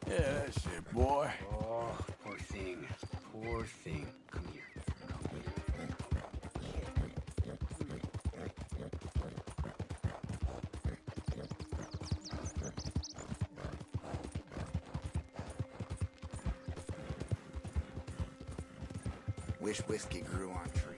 Yeah, that's it, boy. Oh, poor thing. Poor thing. Come here. Wish whiskey grew on trees.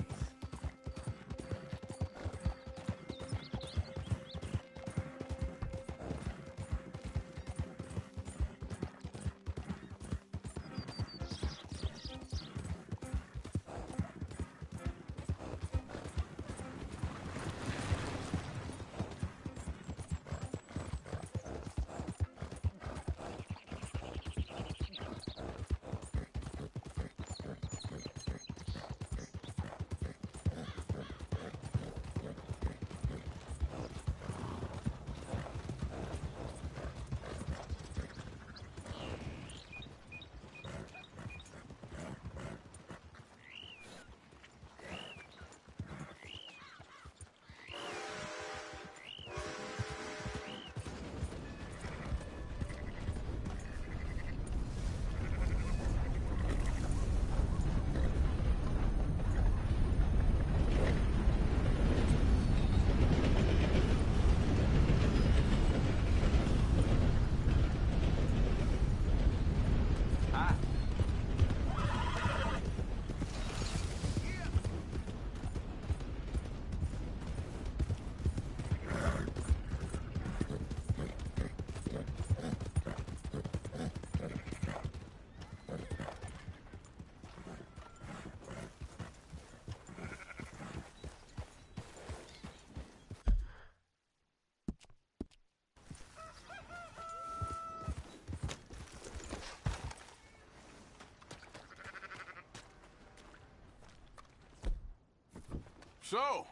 So,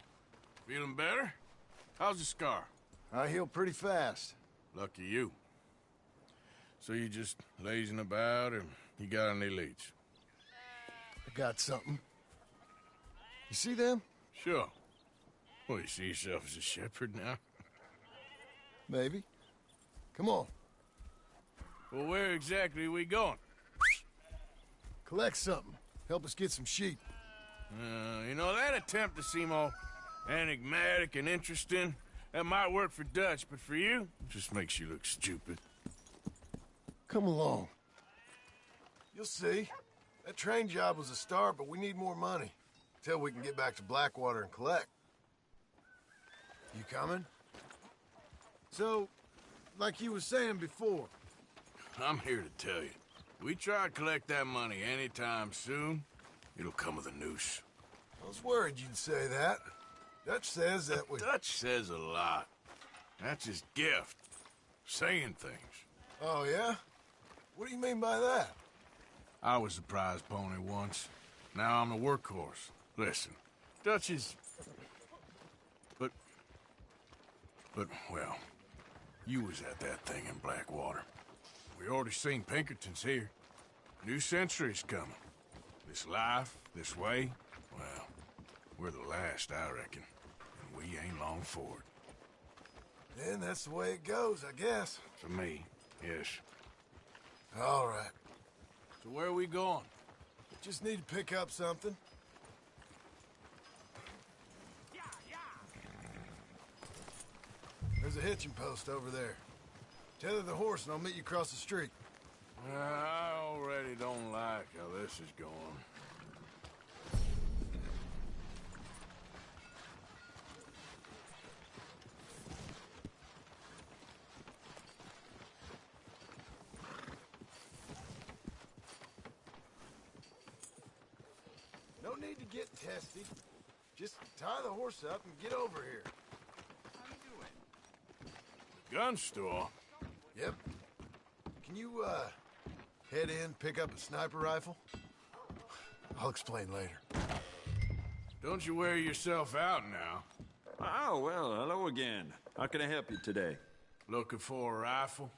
feeling better? How's the scar? I heal pretty fast. Lucky you. So you just lazing about, or you got any leads? I got something. You see them? Sure. Well, you see yourself as a shepherd now? Maybe. Come on. Well, where exactly are we going? Collect something. Help us get some sheep. You know, that attempt to seem all enigmatic and interesting, that might work for Dutch, but for you, it just makes you look stupid. Come along. You'll see. That train job was a start, but we need more money. Till we can get back to Blackwater and collect. You coming? So, like you were saying before. I'm here to tell you, we try to collect that money anytime soon, it'll come with a noose. I was worried you'd say that. Dutch says that we... Dutch says a lot. That's his gift. Saying things. Oh, yeah? What do you mean by that? I was the prize pony once. Now I'm the workhorse. Listen, Dutch is... But, well, you was at that thing in Blackwater. We already seen Pinkertons here. New century's coming. This life, this way, well, we're the last, I reckon. And we ain't long for it. Then that's the way it goes, I guess. For me, yes. All right. So where are we going? Just need to pick up something. There's a hitching post over there. Tether the horse and I'll meet you across the street. I already don't like how this is going. No need to get testy. Just tie the horse up and get over here. Gun store? Yep. Can you, head in, pick up a sniper rifle? I'll explain later. Don't you wear yourself out now. Oh, well, hello again. How can I help you today? Looking for a rifle?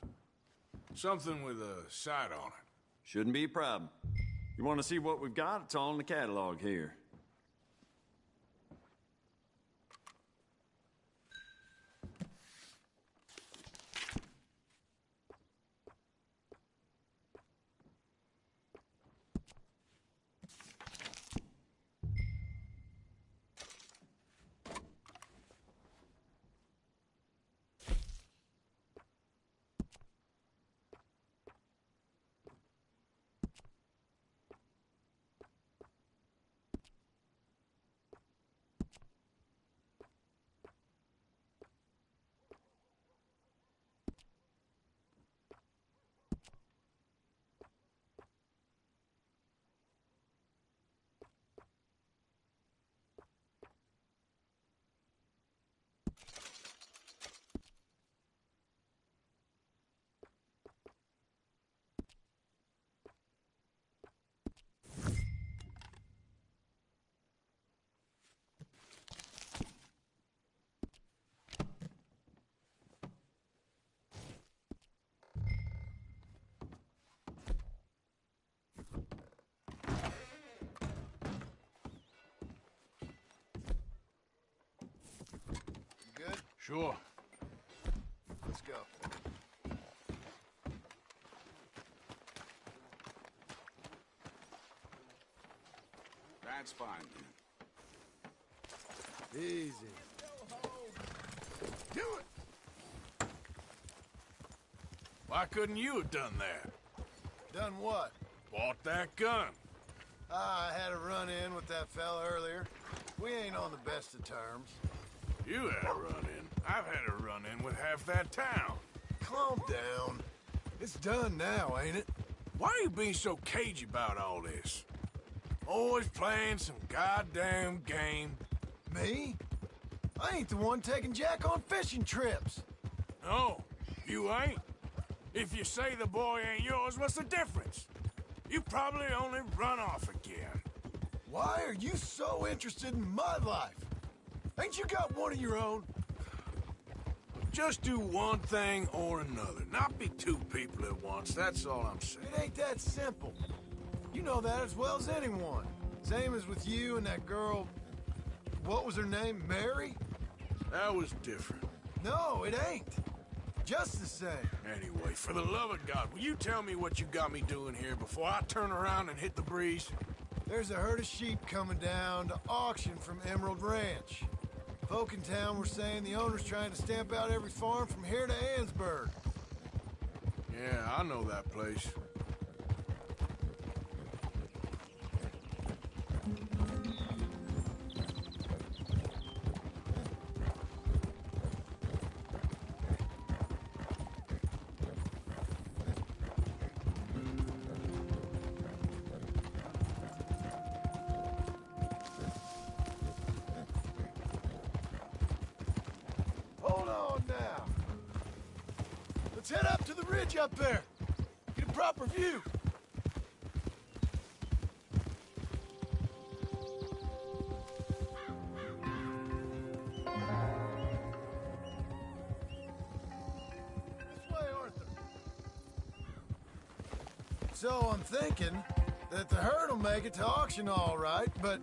Something with a sight on it. Shouldn't be a problem. You want to see what we've got? It's all in the catalog here. Sure. Let's go. That's fine, man. Easy. Do it! Why couldn't you have done that? Done what? Bought that gun. I had a run-in with that fella earlier. We ain't on the best of terms. You had a run-in. I've had a run-in with half that town. Calm down. It's done now, ain't it? Why are you being so cagey about all this? Always playing some goddamn game. Me? I ain't the one taking Jack on fishing trips. No, you ain't. If you say the boy ain't yours, what's the difference? You probably only run off again. Why are you so interested in my life? Ain't you got one of your own? Just do one thing or another. Not be two people at once, that's all I'm saying. It ain't that simple. You know that as well as anyone. Same as with you and that girl... What was her name? Mary? That was different. No, it ain't. Just the same. Anyway, for the love of God, will you tell me what you got me doing here before I turn around and hit the breeze? There's a herd of sheep coming down to auction from Emerald Ranch. Folk in town were saying the owner's trying to stamp out every farm from here to Ansburg. Yeah, I know that place. Hold on now. Let's head up to the ridge up there. Get a proper view. This way, Arthur. So I'm thinking that the herd will make it to auction all right, but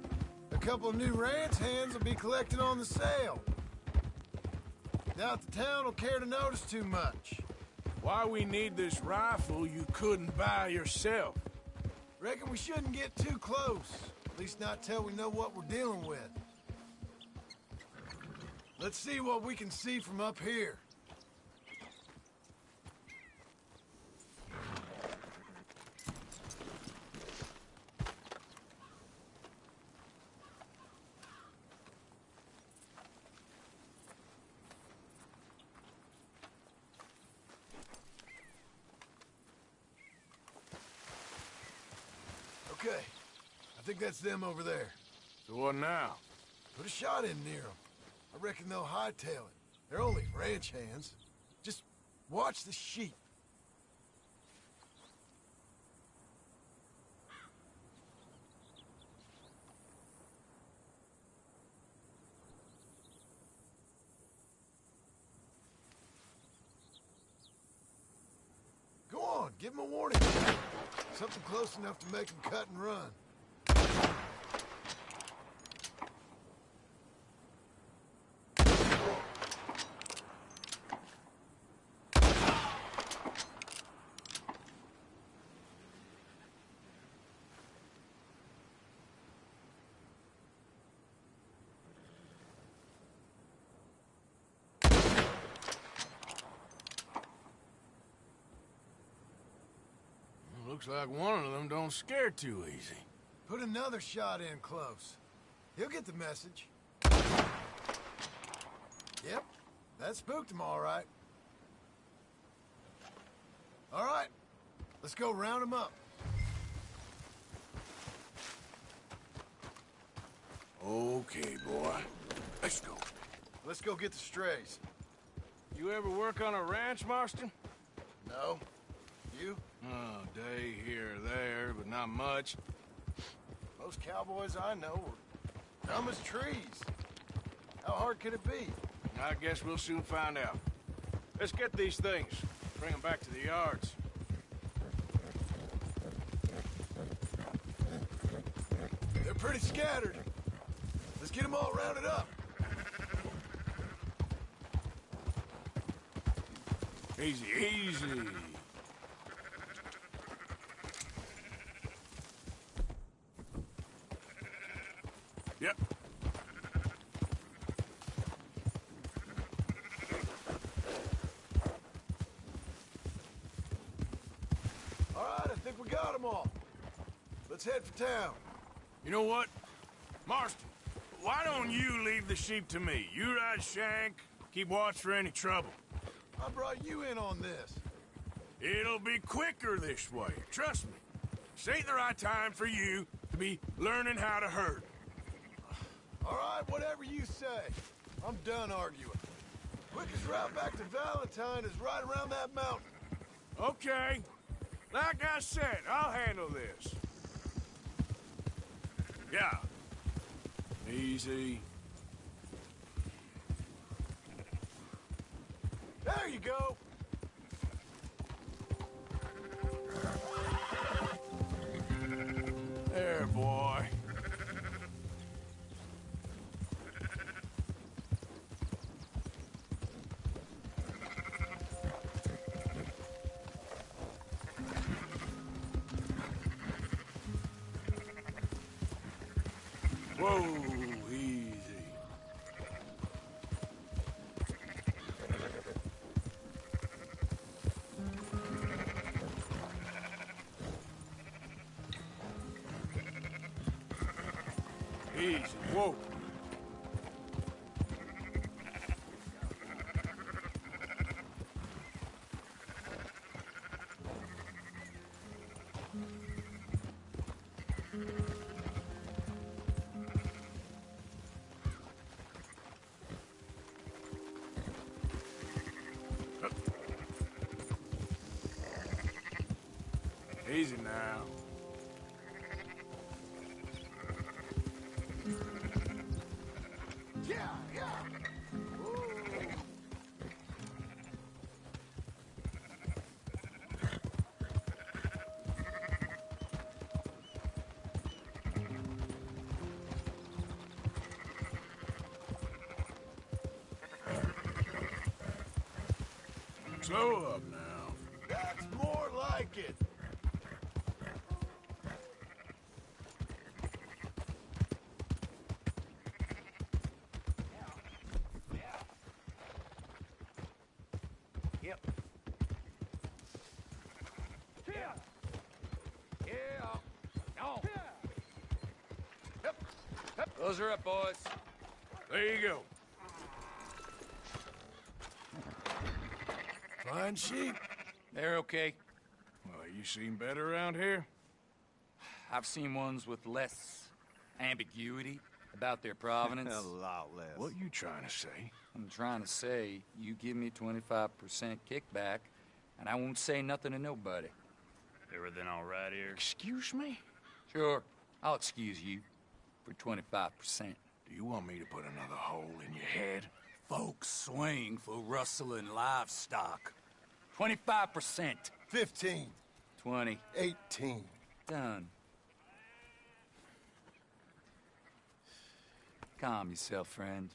a couple of new ranch hands will be collected on the sale. Doubt the town will care to notice too much. Why we need this rifle you couldn't buy yourself? Reckon we shouldn't get too close. At least not till we know what we're dealing with. Let's see what we can see from up here. Okay, I think that's them over there. So what now? Put a shot in near them. I reckon they'll hightail it. They're only ranch hands. Just watch the sheep. Go on, give them a warning. Something close enough to make them cut and run. Looks like one of them don't scare too easy. Put another shot in close. He'll get the message. Yep, that spooked him all right. All right, let's go round him up. Okay, boy. Let's go. Let's go get the strays. You ever work on a ranch, Marston? No? You? Oh, day here or there, but not much. Most cowboys I know are dumb as trees. How hard could it be? I guess we'll soon find out. Let's get these things. Bring them back to the yards. They're pretty scattered. Let's get them all rounded up. Easy, easy. Yep. All right, I think we got them all. Let's head for town. You know what? Marston, why don't you leave the sheep to me? You ride Shank, keep watch for any trouble. I brought you in on this. It'll be quicker this way, trust me. This ain't the right time for you to be learning how to herd. All right, whatever you say. I'm done arguing. Quickest route back to Valentine is right around that mountain. Okay. Like I said, I'll handle this. Yeah. Easy. There you go. There, boy. Whoa, easy. Easy, whoa. Easy now. Yeah, yeah. Ooh. Slow up now. That's more like it. Yep. Yeah. No. Those are up, boys. There you go. Fine sheep. They're okay. Well, you seen better around here? I've seen ones with less ambiguity about their provenance. A lot less. What you trying to say? I'm trying to say, you give me 25% kickback, and I won't say nothing to nobody. Everything all right here? Excuse me? Sure, I'll excuse you for 25%. Do you want me to put another hole in your head? Folks swing for rustling livestock. 25%. 15. 20. 18. Done. Calm yourself, friend.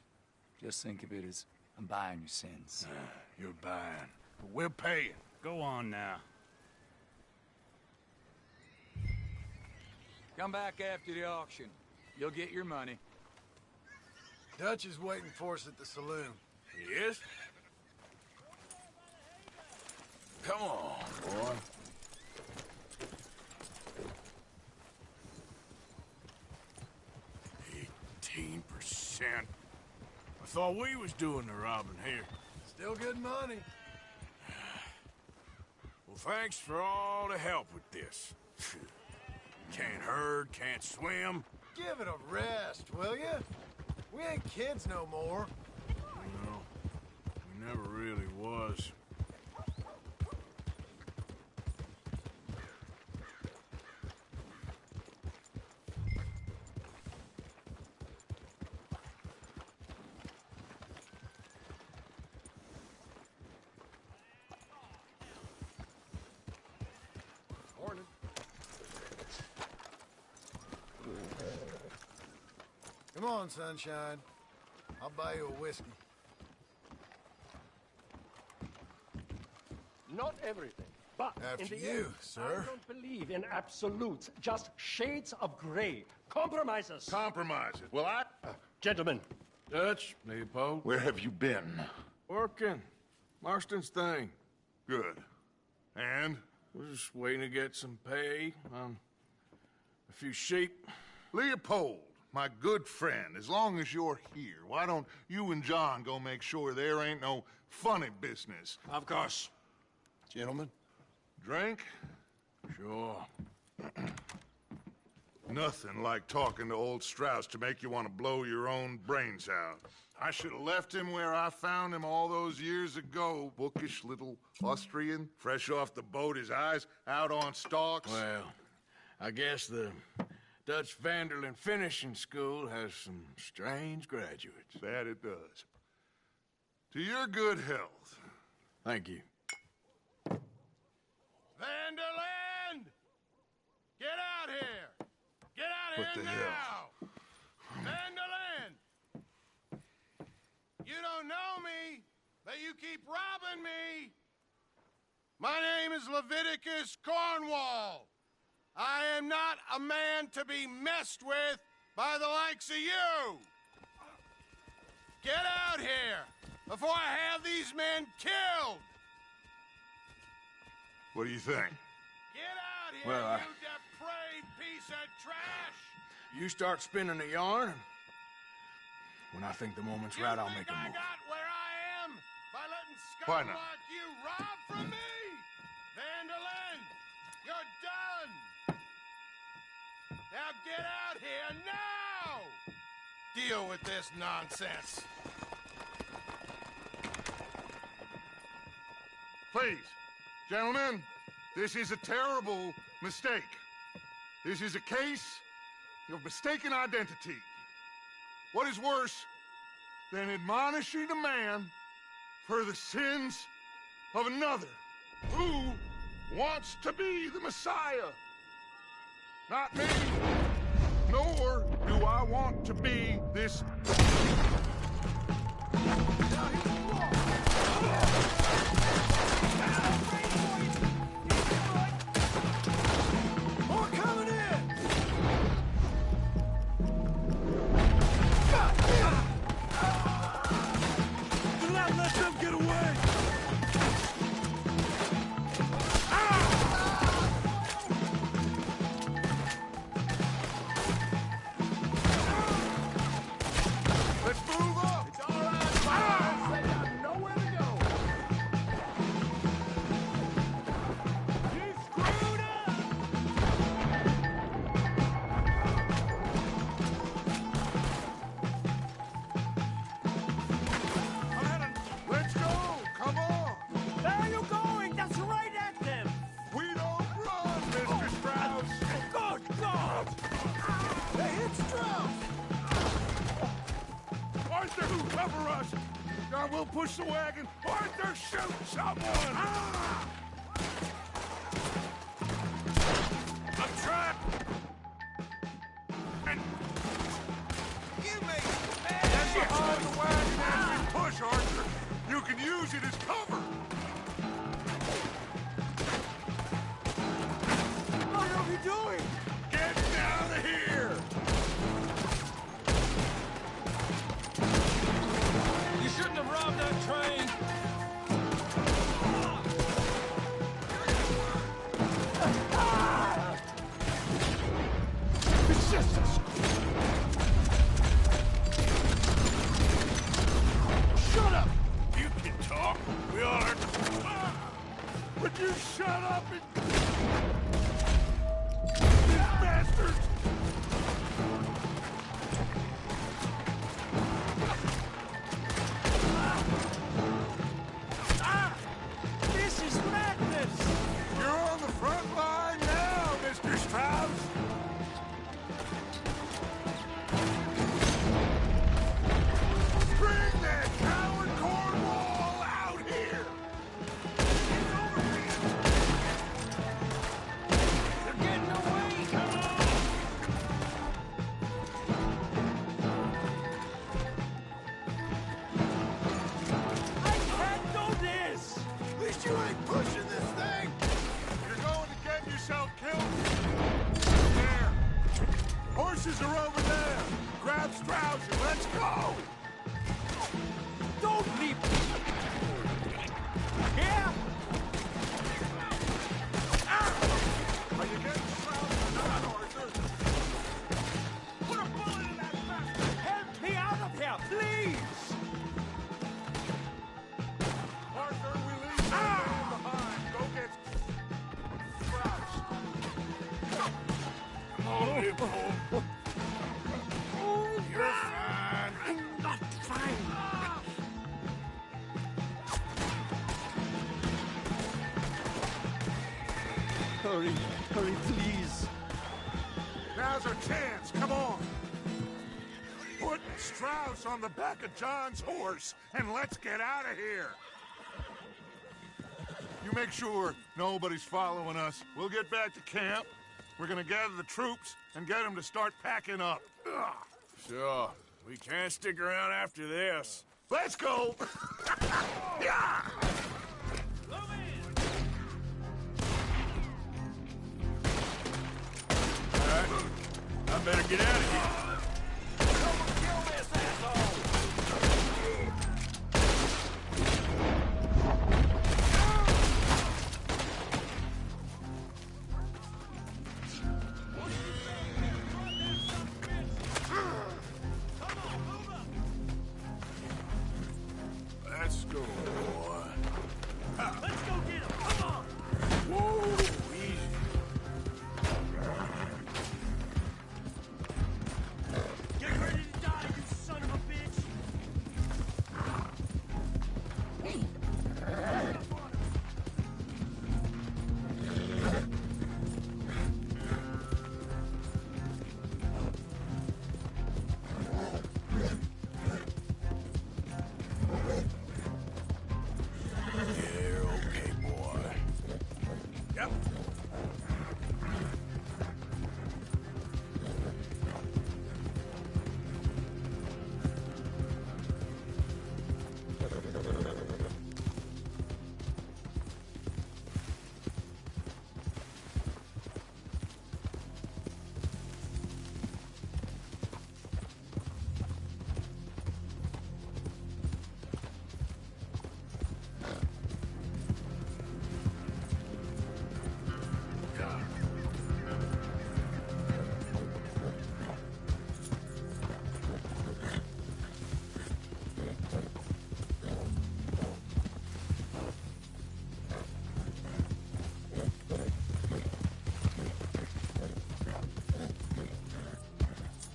Just think of it as I'm buying your sins. You're buying, but we're paying. Go on now. Come back after the auction. You'll get your money. Dutch is waiting for us at the saloon. Yes? Come on, boy. %. I thought we was doing the robbing here. Still good money. Well, thanks for all the help with this. Can't herd, can't swim. Give it a rest, will ya? We ain't kids no more. No, we never really was. Morning. Come on, sunshine. I'll buy you a whiskey. Not everything. But After in the you, end, sir. I don't believe in absolutes, just shades of gray. Compromises. Compromises. Well, Gentlemen, Dutch, Leopold. Where have you been? Working. Marston's thing. Good. And? We're just waiting to get some pay on a few sheep. Leopold, my good friend, as long as you're here, why don't you and John go make sure there ain't no funny business? Of course. Gentlemen? Drink? Sure. Nothing like talking to old Strauss to make you want to blow your own brains out. I should have left him where I found him all those years ago. Bookish little Austrian, fresh off the boat, his eyes out on stalks. Well, I guess the Dutch Vanderlyn Finishing School has some strange graduates. That it does. To your good health. Thank you. Vanderland! Get out here! Get out What here the now! Vanderland! You don't know me, but you keep robbing me! My name is Leviticus Cornwall. I am not a man to be messed with by the likes of you! Get out here before I have these men killed! What do you think? Get out here, Well, you depraved piece of trash! You start spinning a yarn, and when I think the moment's right, I'll make a I move. got where I am by letting Why scum not? like you rob from me! Vanderlyn, you're done! Now get out here now! Deal with this nonsense. Please, gentlemen, this is a terrible mistake. This is a case of mistaken identity. What is worse than admonishing a man for the sins of another who wants to be the Messiah? Not me, nor do I want to be this. More coming in! Do not let them get away! Let's move up! It's all right, boys. They got nowhere to go. You screwed up! Let's go! Come on! where are you going? That's right at them. We don't run, Mr. Strauss! Good God! Hey, it's Strauss! Arthur, cover us! God, we'll push the wagon! Arthur, shoot someone! I'm trapped! You make me Get mad! behind the wagon as we push, Arthur! You can use it as cover! What are we doing? Get down of here! You shouldn't have robbed that train. It's just a Shut up! You can talk. We all heard. Would you shut up and... These bastards! This is madness. You're on the front line now, Mr. Strauss! Bring that coward Cornwall out here! Get over here! horses are over there! Grab Strauss and let's go! Don't leave! Here! Are you getting Strauss or not, Arthur? Put a bullet in that bastard! Help me out of here, please! Arthur, we leave that man behind. Go get Strauss. Come on, Leopold. You're fine. I'm not fine. Hurry, hurry, please. Now's our chance. Come on. Put Strauss on the back of John's horse, and let's get out of here. You make sure nobody's following us. We'll get back to camp. We're gonna gather the troops and get them to start packing up. Ugh. Sure. We can't stick around after this. Let's go! Yeah! All right. I better get out of here. Let's go, boy. Let's go get him! Come on! Whoa, easy. Get ready to die, you son of a bitch! You're okay, boy. Yep.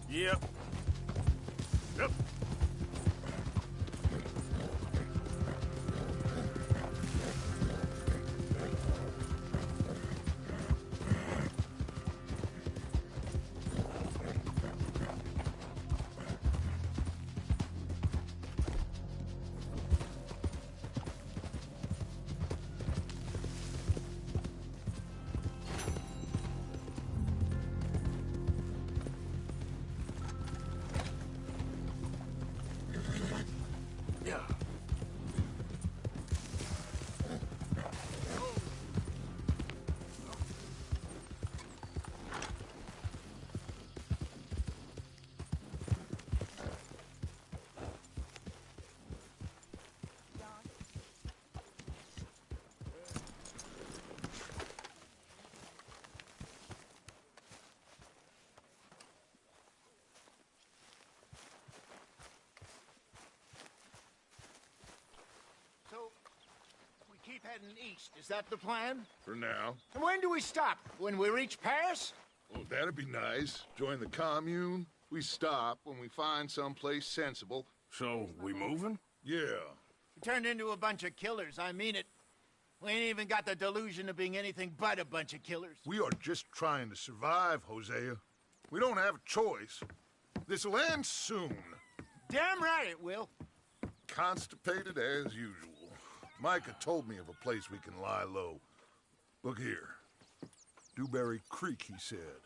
Yep. Yep. Yeah. So, we keep heading east. Is that the plan? For now. And when do we stop? When we reach Paris? Oh, that'd be nice. Join the commune. We stop when we find someplace sensible. So, we moving? Yeah. We turned into a bunch of killers. I mean it. We ain't even got the delusion of being anything but a bunch of killers. We are just trying to survive, Hosea. We don't have a choice. This'll end soon. Damn right it will. Constipated as usual. Micah told me of a place we can lie low. Look here. Dewberry Creek, he said.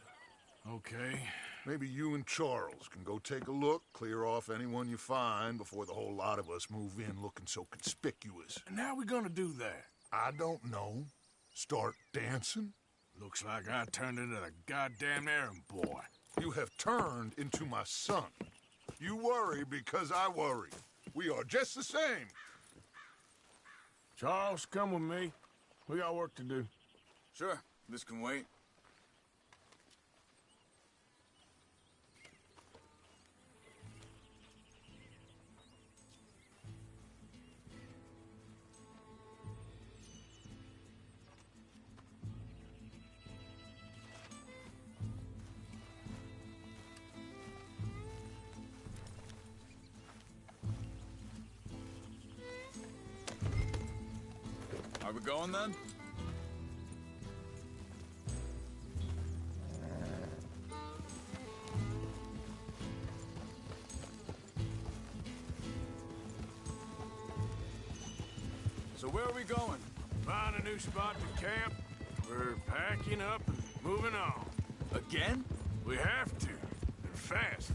Okay. Maybe you and Charles can go take a look, clear off anyone you find before the whole lot of us move in looking so conspicuous. And how we gonna do that? I don't know. Start dancing? Looks like I turned into the goddamn errand boy. You have turned into my son. You worry because I worry. We are just the same. Charles, come with me. We got work to do. Sure, this can wait. Are we going then? So where are we going? Find a new spot to camp. We're packing up and moving on. Again? We have to, and fast.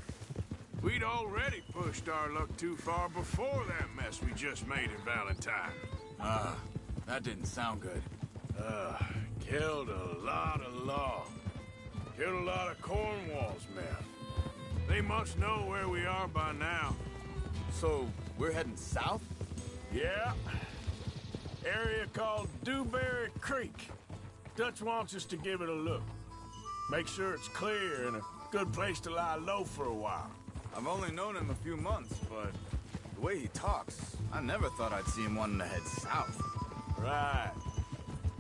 We'd already pushed our luck too far before that mess we just made in Valentine. That didn't sound good. Killed a lot of law. Killed a lot of Cornwall's men. They must know where we are by now. So, we're heading south? Yeah. Area called Dewberry Creek. Dutch wants us to give it a look. Make sure it's clear and a good place to lie low for a while. I've only known him a few months, but the way he talks, I never thought I'd see him wanting to head south. Right.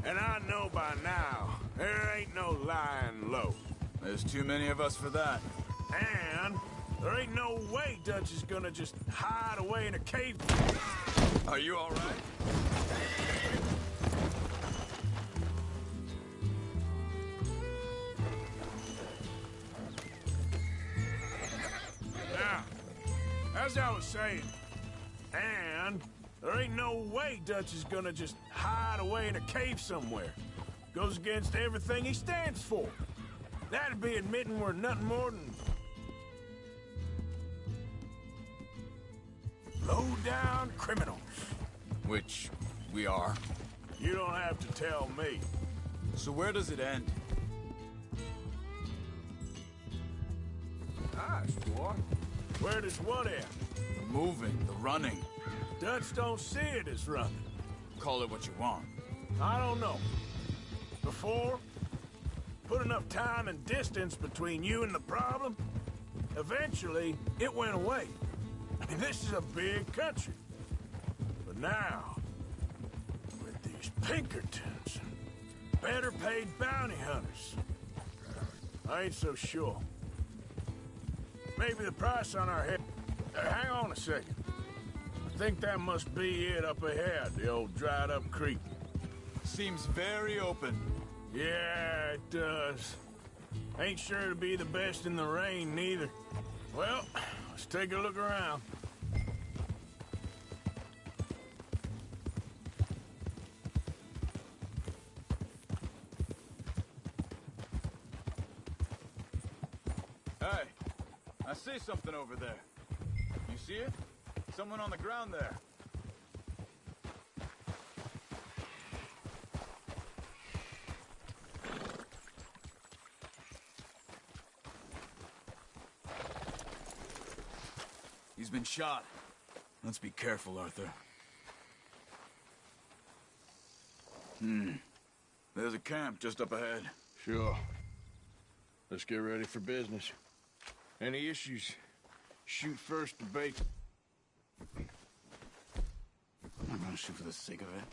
And I know by now, there ain't no lying low. There's too many of us for that. And there ain't no way Dutch is gonna just hide away in a cave. Are you all right? Now, as I was saying, and there ain't no way Dutch is gonna just hide away in a cave somewhere. Goes against everything he stands for. That'd be admitting we're nothing more than low-down criminals. Which we are. You don't have to tell me. So where does it end? Nice, boy. Where does what end? The moving, the running. Dutch don't see it as running. Call it what you want. I don't know. Before, put enough time and distance between you and the problem, eventually it went away. I mean, this is a big country. But now, with these Pinkertons and better paid bounty hunters, I ain't so sure. Maybe the price on our head... hang on a second. I think that must be it up ahead, the old dried-up creek. Seems very open. Yeah, it does. Ain't sure to be the best in the rain, neither. Well, let's take a look around. Hey, I see something over there. You see it? Someone on the ground there. He's been shot. Let's be careful, Arthur. There's a camp just up ahead. Sure. Let's get ready for business. Any issues, shoot first to bait. I'm not gonna shoot for the sake of it.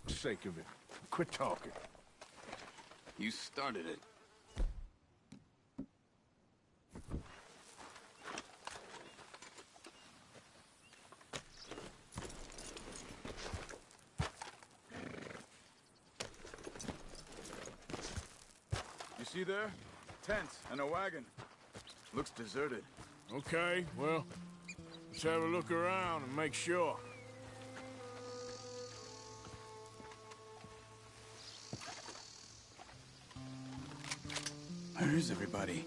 Sake of it. Quit talking. You started it. You see there? Tents and a wagon. Looks deserted. Okay, well, let's have a look around and make sure. Where is everybody?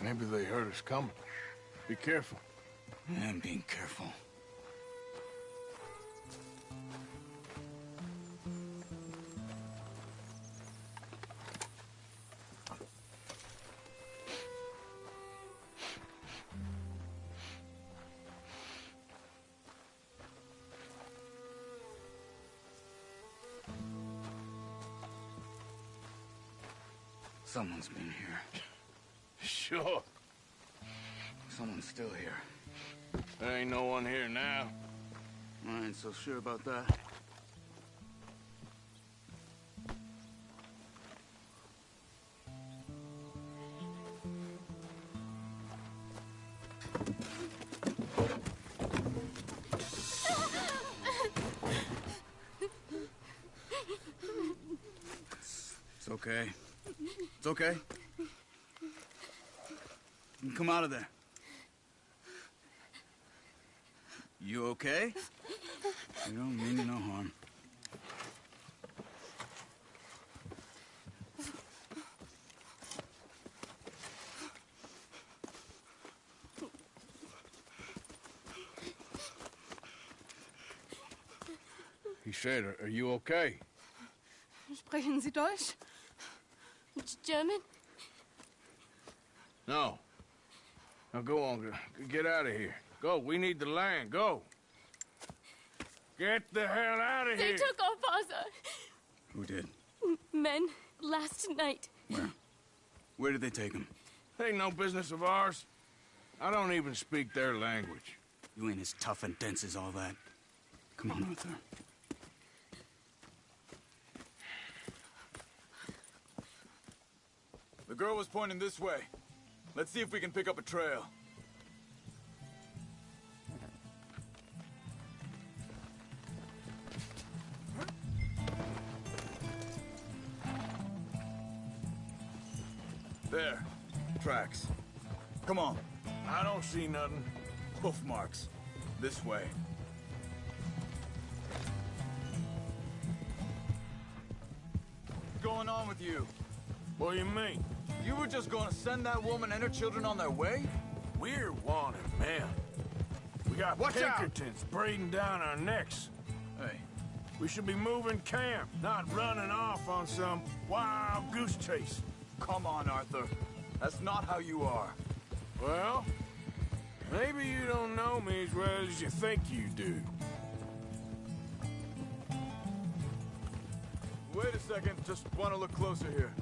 Maybe they heard us coming. Be careful. I'm being careful. Someone's been here. Sure. Someone's still here. There ain't no one here now. I ain't so sure about that. It's okay. It's okay. You can come out of there. You okay? You don't mean you no harm. He said, are you okay? Sprechen Sie Deutsch? German? No. Now go on, get out of here. Go, we need the land, go. Get the hell out of They here. took our father. Who did? Men, last night. Where? Where did they take him? Ain't no business of ours. I don't even speak their language. You ain't as tough and dense as all that. Come on, Arthur. The girl was pointing this way. Let's see if we can pick up a trail. There. Tracks. Come on. I don't see nothing. Hoof marks. This way. What's going on with you? What do you mean? You were just gonna send that woman and her children on their way? We're wanted men. We got Watch out! Pinkertons breathing down our necks. Hey, We should be moving camp, not running off on some wild goose chase. come on, Arthur. That's not how you are. Well, maybe you don't know me as well as you think you do. Wait a second, just want to look closer here.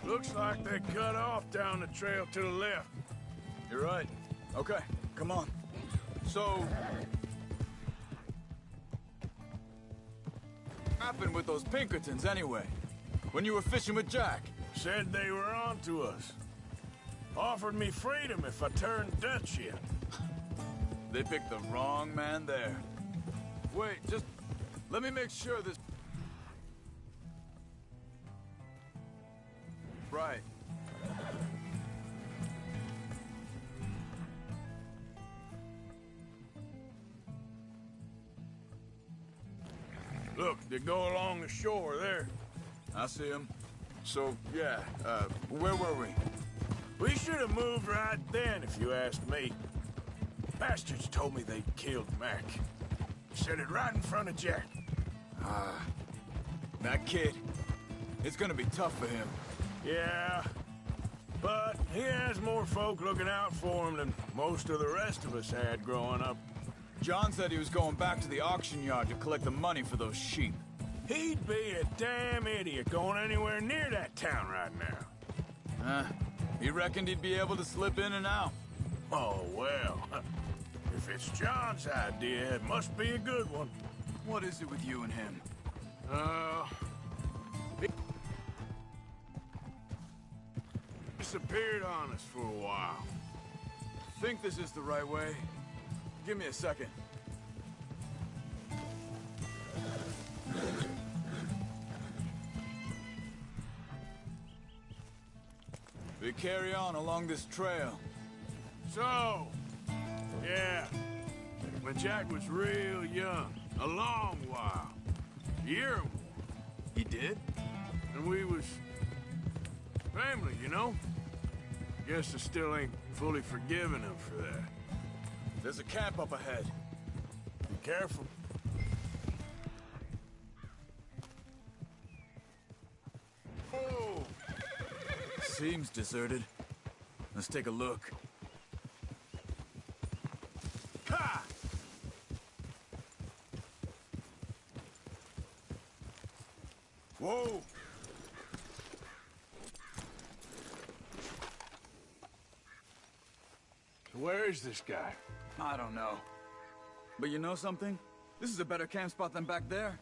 Looks like they cut off down the trail to the left. You're right. Okay, come on. So... what happened with those Pinkertons, anyway? When you were fishing with Jack? Said they were on to us. Offered me freedom if I turned Dutch in. They picked the wrong man there. Wait, just... let me make sure this... right. Look, they go along the shore there. I see him. So, yeah, where were we? We should have moved right then, if you asked me. Bastards told me they'd killed Mac. Said it right in front of Jack. That kid. It's gonna be tough for him. Yeah, but he has more folk looking out for him than most of the rest of us had growing up. John said he was going back to the auction yard to collect the money for those sheep. He'd be a damn idiot going anywhere near that town right now. He reckoned he'd be able to slip in and out. Oh, well. If it's John's idea, it must be a good one. What is it with you and him? He disappeared on us for a while. Think this is the right way? Give me a second. We carry on along this trail. So, yeah, when Jack was real young. A long while. A year or more. He did? And we was family, you know? Guess I still ain't fully forgiven him for that. There's a camp up ahead. Be careful. Oh! Seems deserted. Let's take a look. Ha! Whoa! So where is this guy? I don't know. But you know something? This is a better camp spot than back there.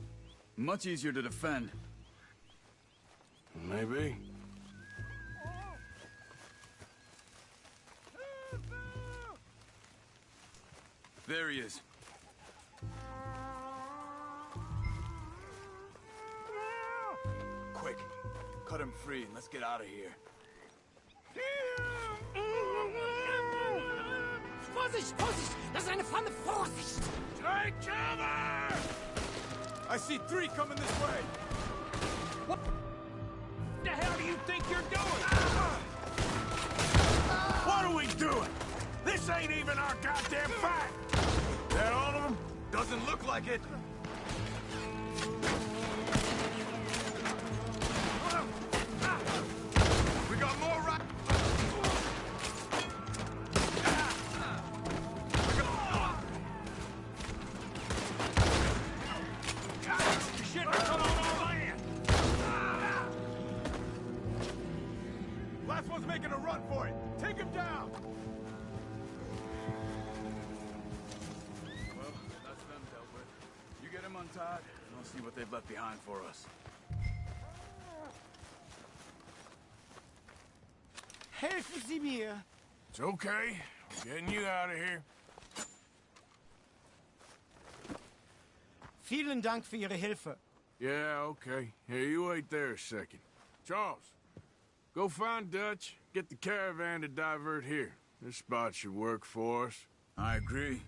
Much easier to defend. Maybe. There he is. Quick, cut him free and let's get out of here. Vorsicht, Vorsicht! Das ist eine Pfanne! Vorsicht! Take cover! I see 3 coming this way. What the hell do you think you're doing? What are we doing? This ain't even our goddamn fight! That all of them? Doesn't look like it. We got more right. Shit, come on, all land! Last one's making a run for it. Take him down. Well, that's them dealt with. You get him untied, and I'll see what they've left behind for us. Helfen Sie mir! It's okay. I'm getting you out of here. Vielen Dank für Ihre Hilfe. Yeah, okay. Here, you wait there a second. Charles, go find Dutch. Get the caravan to divert here. This spot should work for us. I agree.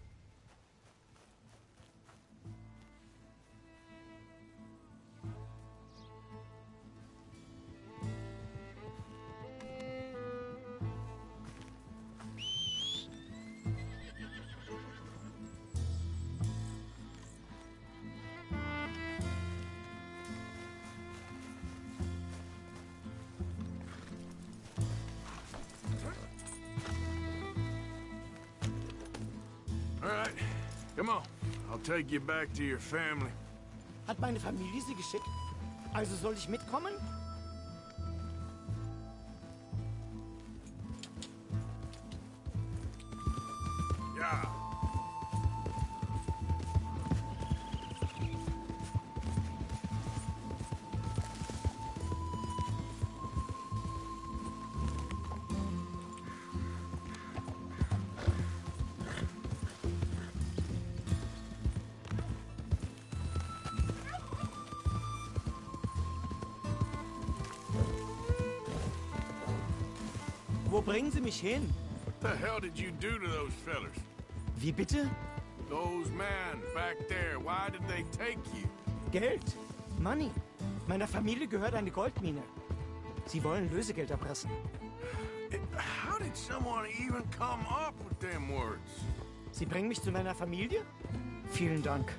All right, come on. I'll take you back to your family. Hat meine Familie Sie geschickt? Also soll ich mitkommen? Ja. Wo bringen Sie mich hin? What the hell did you do to those fellers? Wie bitte? Those men back there, why did they take you? Geld. Money. Meiner Familie gehört eine Goldmine. Sie wollen Lösegeld erpressen. How did someone even come up with them words? Sie bringen mich zu meiner Familie? Vielen Dank.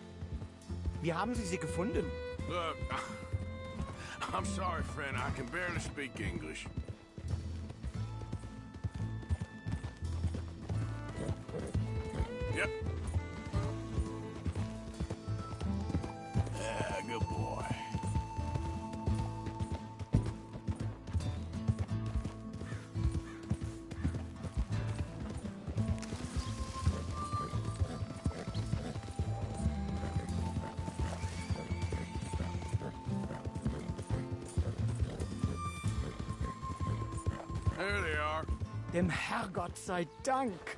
Wie haben Sie sie gefunden? Look, I'm sorry, friend. I can barely speak English. Yep. Yeah, good boy. There they are. Dem Herrgott sei Dank.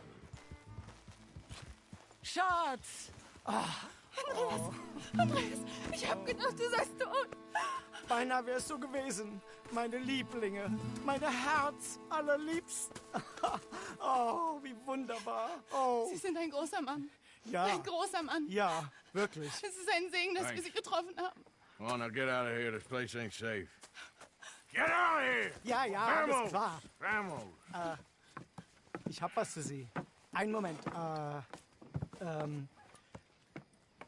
Schatz! Andreas, ich hab gedacht, du seist tot. Beinahe wär's so gewesen. Meine Lieblinge. Meine Herz allerliebsten. Oh, wie wunderbar. Oh. Sie sind ein großer Mann. Ja. Ein großer Mann. Ja, wirklich. Es ist ein Segen, dass wir Thanks. Sie getroffen haben. Well, now get out of here. This place ain't safe. Get out of here! Ja, ja, Vamos! alles klar. Vamos! Ich hab was für Sie. Einen Moment.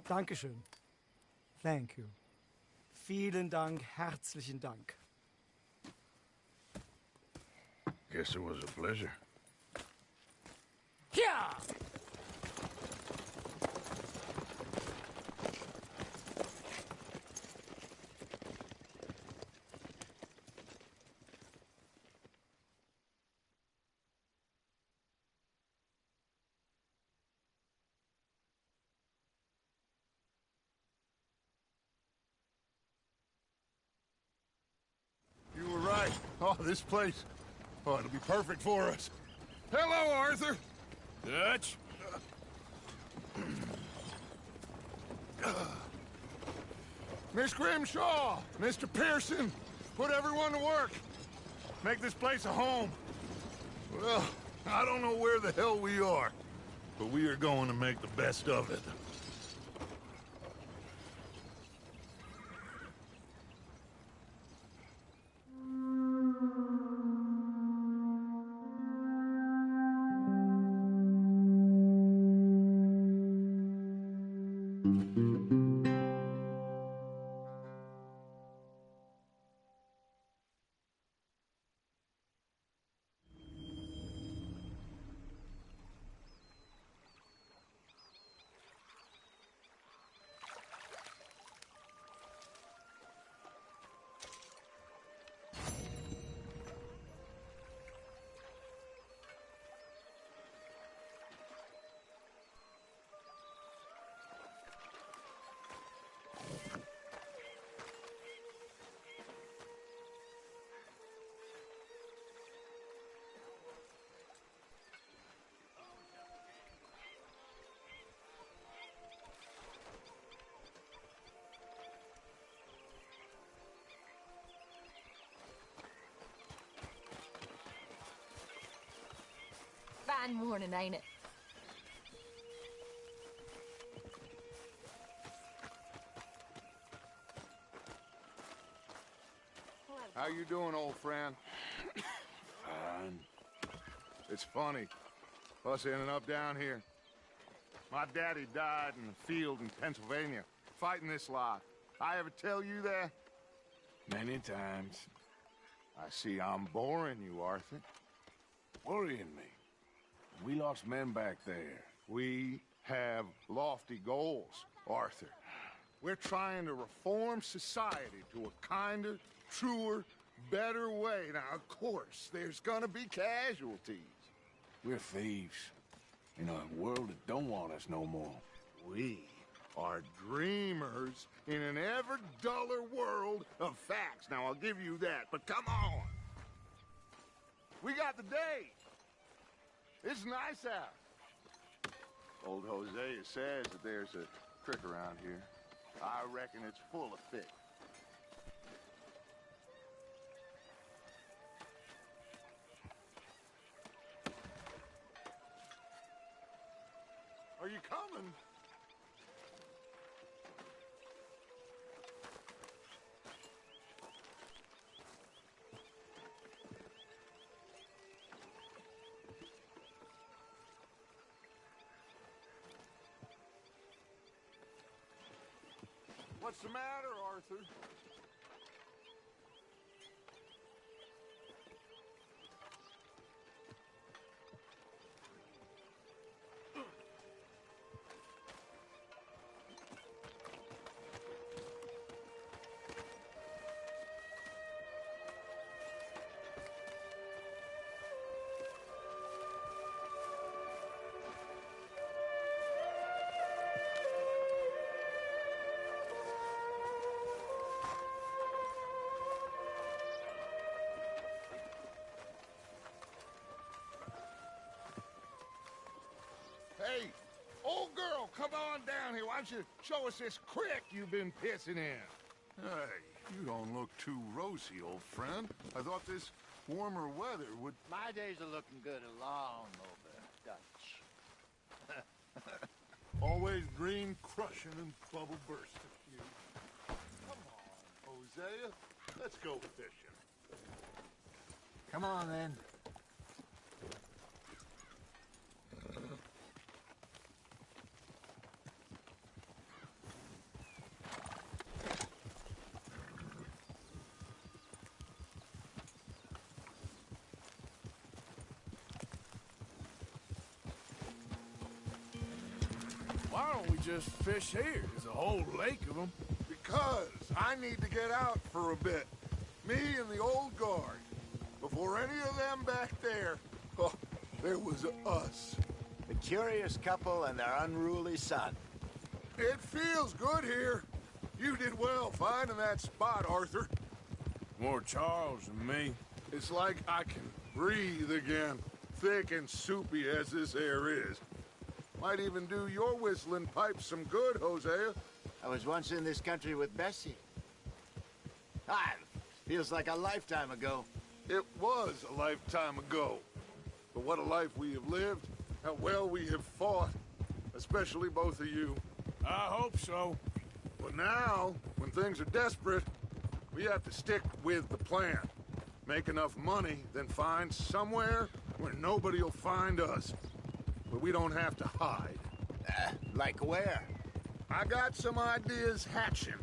Dankeschön. Thank you. Vielen Dank, herzlichen Dank. Guess it was a pleasure. Ja! You were right. Oh, this place. Oh, it'll be perfect for us. Hello, Arthur. Dutch? Miss Grimshaw, Mr. Pearson, put everyone to work. Make this place a home. Well, I don't know where the hell we are, but we are going to make the best of it. Fine morning, ain't it? How you doing, old friend? Fine. It's funny, us ending up down here. My daddy died in the field in Pennsylvania, fighting this lot. I ever tell you that? Many times. I see I'm boring you, Arthur. Worrying me. We lost men back there. We have lofty goals, Arthur. We're trying to reform society to a kinder, truer, better way. Now, of course, there's gonna be casualties. We're thieves. In a world that don't want us no more. We are dreamers in an ever duller world of facts. Now, I'll give you that, but come on. We got the day. It's nice out. Old Hosea says that there's a creek around here. I reckon it's full of fish. Are you coming? What's the matter, Arthur? Hey, old girl, come on down here. Why don't you show us this creek you've been pissing in? Hey, you don't look too rosy, old friend. I thought this warmer weather would... My days are looking good along over, Dutch. nice green crushing and bubble bursting. Come on, Hosea. Let's go fishing. Come on, then. Why don't we just fish here? There's a whole lake of them. Because I need to get out for a bit. Me and the old guard. Before any of them back there, oh, there was us. The curious couple and their unruly son. It feels good here. You did well finding that spot, Arthur. More Charles than me. It's like I can breathe again, thick and soupy as this air is. Might even do your whistling pipes some good, Hosea. I was once in this country with Bessie. Ah, feels like a lifetime ago. It was a lifetime ago. But what a life we have lived. How well we have fought. Especially both of you. I hope so. But now, when things are desperate, we have to stick with the plan. Make enough money, then find somewhere where nobody will find us. Where we don't have to hide. Like where? I got some ideas hatching,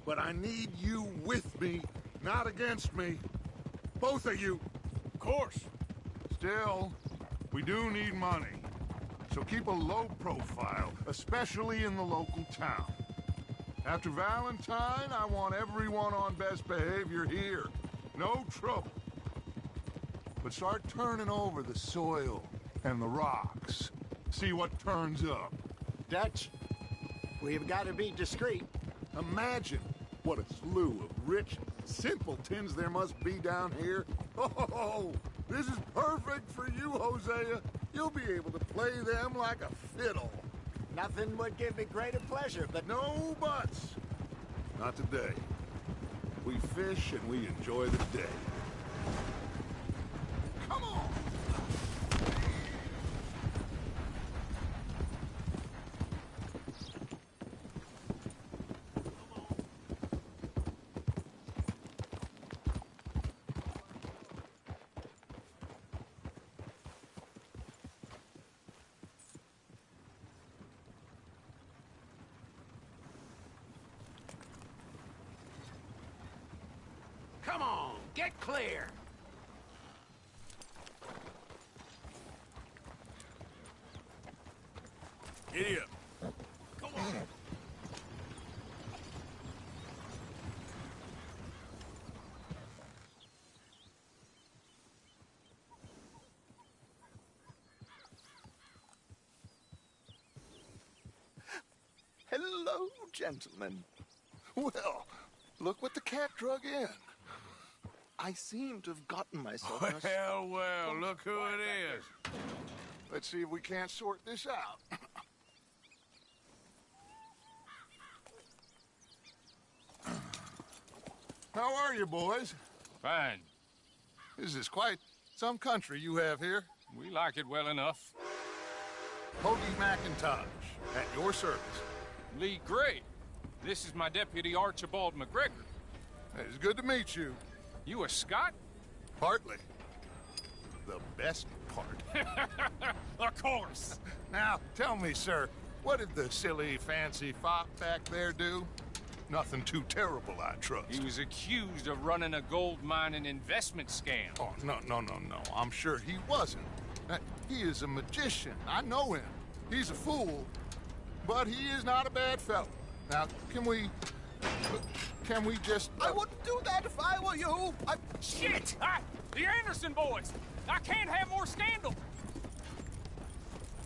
but I need you with me, not against me. Both of you. Of course. Still, we do need money. So keep a low profile, especially in the local town. After Valentine, I want everyone on best behavior here. No trouble. But start turning over the soil and the rocks. See what turns up. Dutch, we've got to be discreet. Imagine what a slew of rich simpletons there must be down here. Oh, this is perfect for you, Hosea. You'll be able to play them like a fiddle. Nothing would give me greater pleasure, but... No buts. Not today. We fish and we enjoy the day. Come on! Come on, get clear. Giddy up. Come on. Hello, gentlemen. Well, look what the cat drug in. I seem to have gotten myself... Well, look who it is. Let's see if we can't sort this out. How are you, boys? Fine. This is quite some country you have here. We like it well enough. Hoagie McIntosh, at your service. Lee Gray. This is my deputy, Archibald McGregor. It's good to meet you. You a Scot? Partly. The best part. Of course. Now, tell me, sir, what did the silly, fancy fop back there do? Nothing too terrible, I trust. He was accused of running a gold mining investment scam. Oh, no. I'm sure he wasn't. He is a magician. I know him. He's a fool, but he is not a bad fellow. Now, can we just... I wouldn't do that if I were you. Shit! The Anderson boys! I can't have more scandal!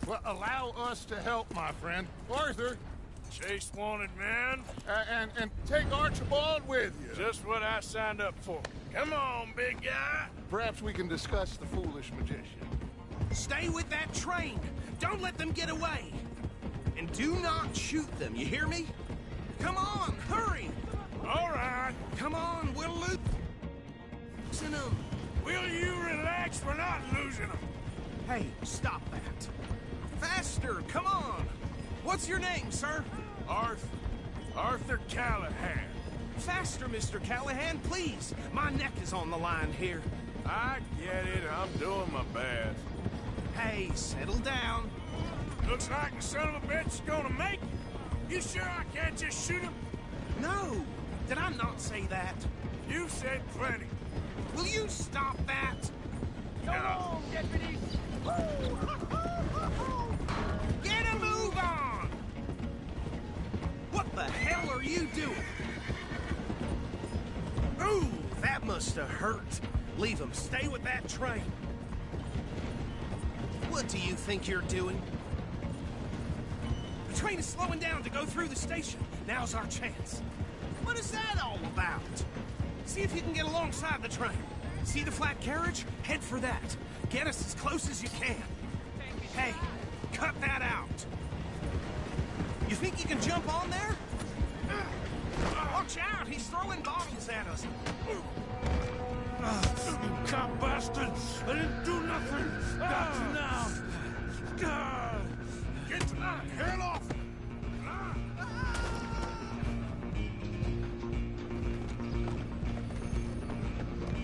Well, allow us to help, my friend. Arthur! Chase wanted man. And take Archibald with you. Just what I signed up for. Come on, big guy. Perhaps we can discuss the foolish magician. Stay with that train. Don't let them get away. And do not shoot them, you hear me? Come on, hurry! All right. Come on, we'll losing them. Will you relax? We're not losing them. Hey, stop that. Faster, come on. What's your name, sir? Arthur Callahan. Faster, Mr. Callahan, please. My neck is on the line here. I get it. I'm doing my best. Hey, settle down. Looks like the son of a bitch is gonna make it. You sure I can't just shoot him? No. Did I not say that? You said plenty. Will you stop that? Go on, deputies! Get a move on! What the hell are you doing? Ooh, that must have hurt. Leave him. Stay with that train. What do you think you're doing? The train is slowing down to go through the station. Now's our chance. What is that all about? See if you can get alongside the train. See the flat carriage? Head for that. Get us as close as you can. Hey, cut that out. You think you can jump on there? Watch out, he's throwing bottles at us. You cop bastard! I didn't do nothing! Not now! Get the hell off!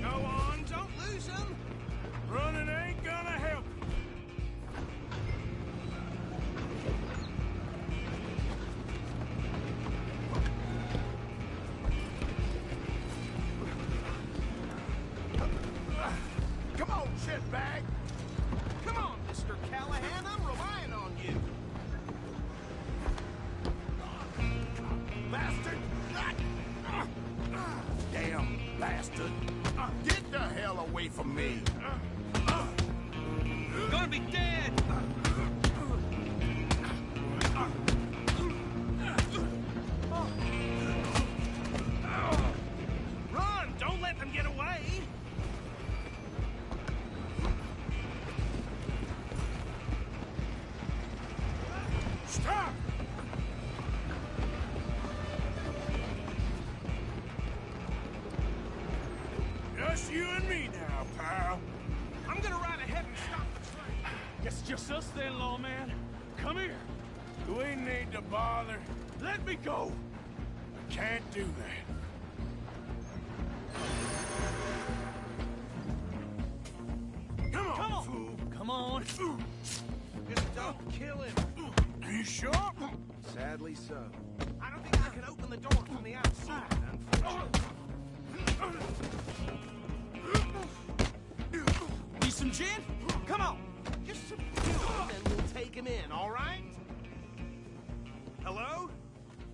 Go on, don't lose him. Running ain't gonna help. Come on, shitbag. Come on, Mr. Callahan, I'm relying on you. Bastard! Damn bastard! Get the hell away from me! You're gonna be dead! Run! Don't let them get away! Stop! Just you and me now, pal. I'm gonna ride ahead and stop the train. Guess it's just us then, lawman. Come here. Do we need to bother? Let me go. I can't do that. Come on, Come on. fool. Come on. Just don't kill him. Are you sure? Sadly so. I don't think I can open the door from the outside, unfortunately. Need some gin? Come on. Just some fuel, and we'll take him in, all right? Hello?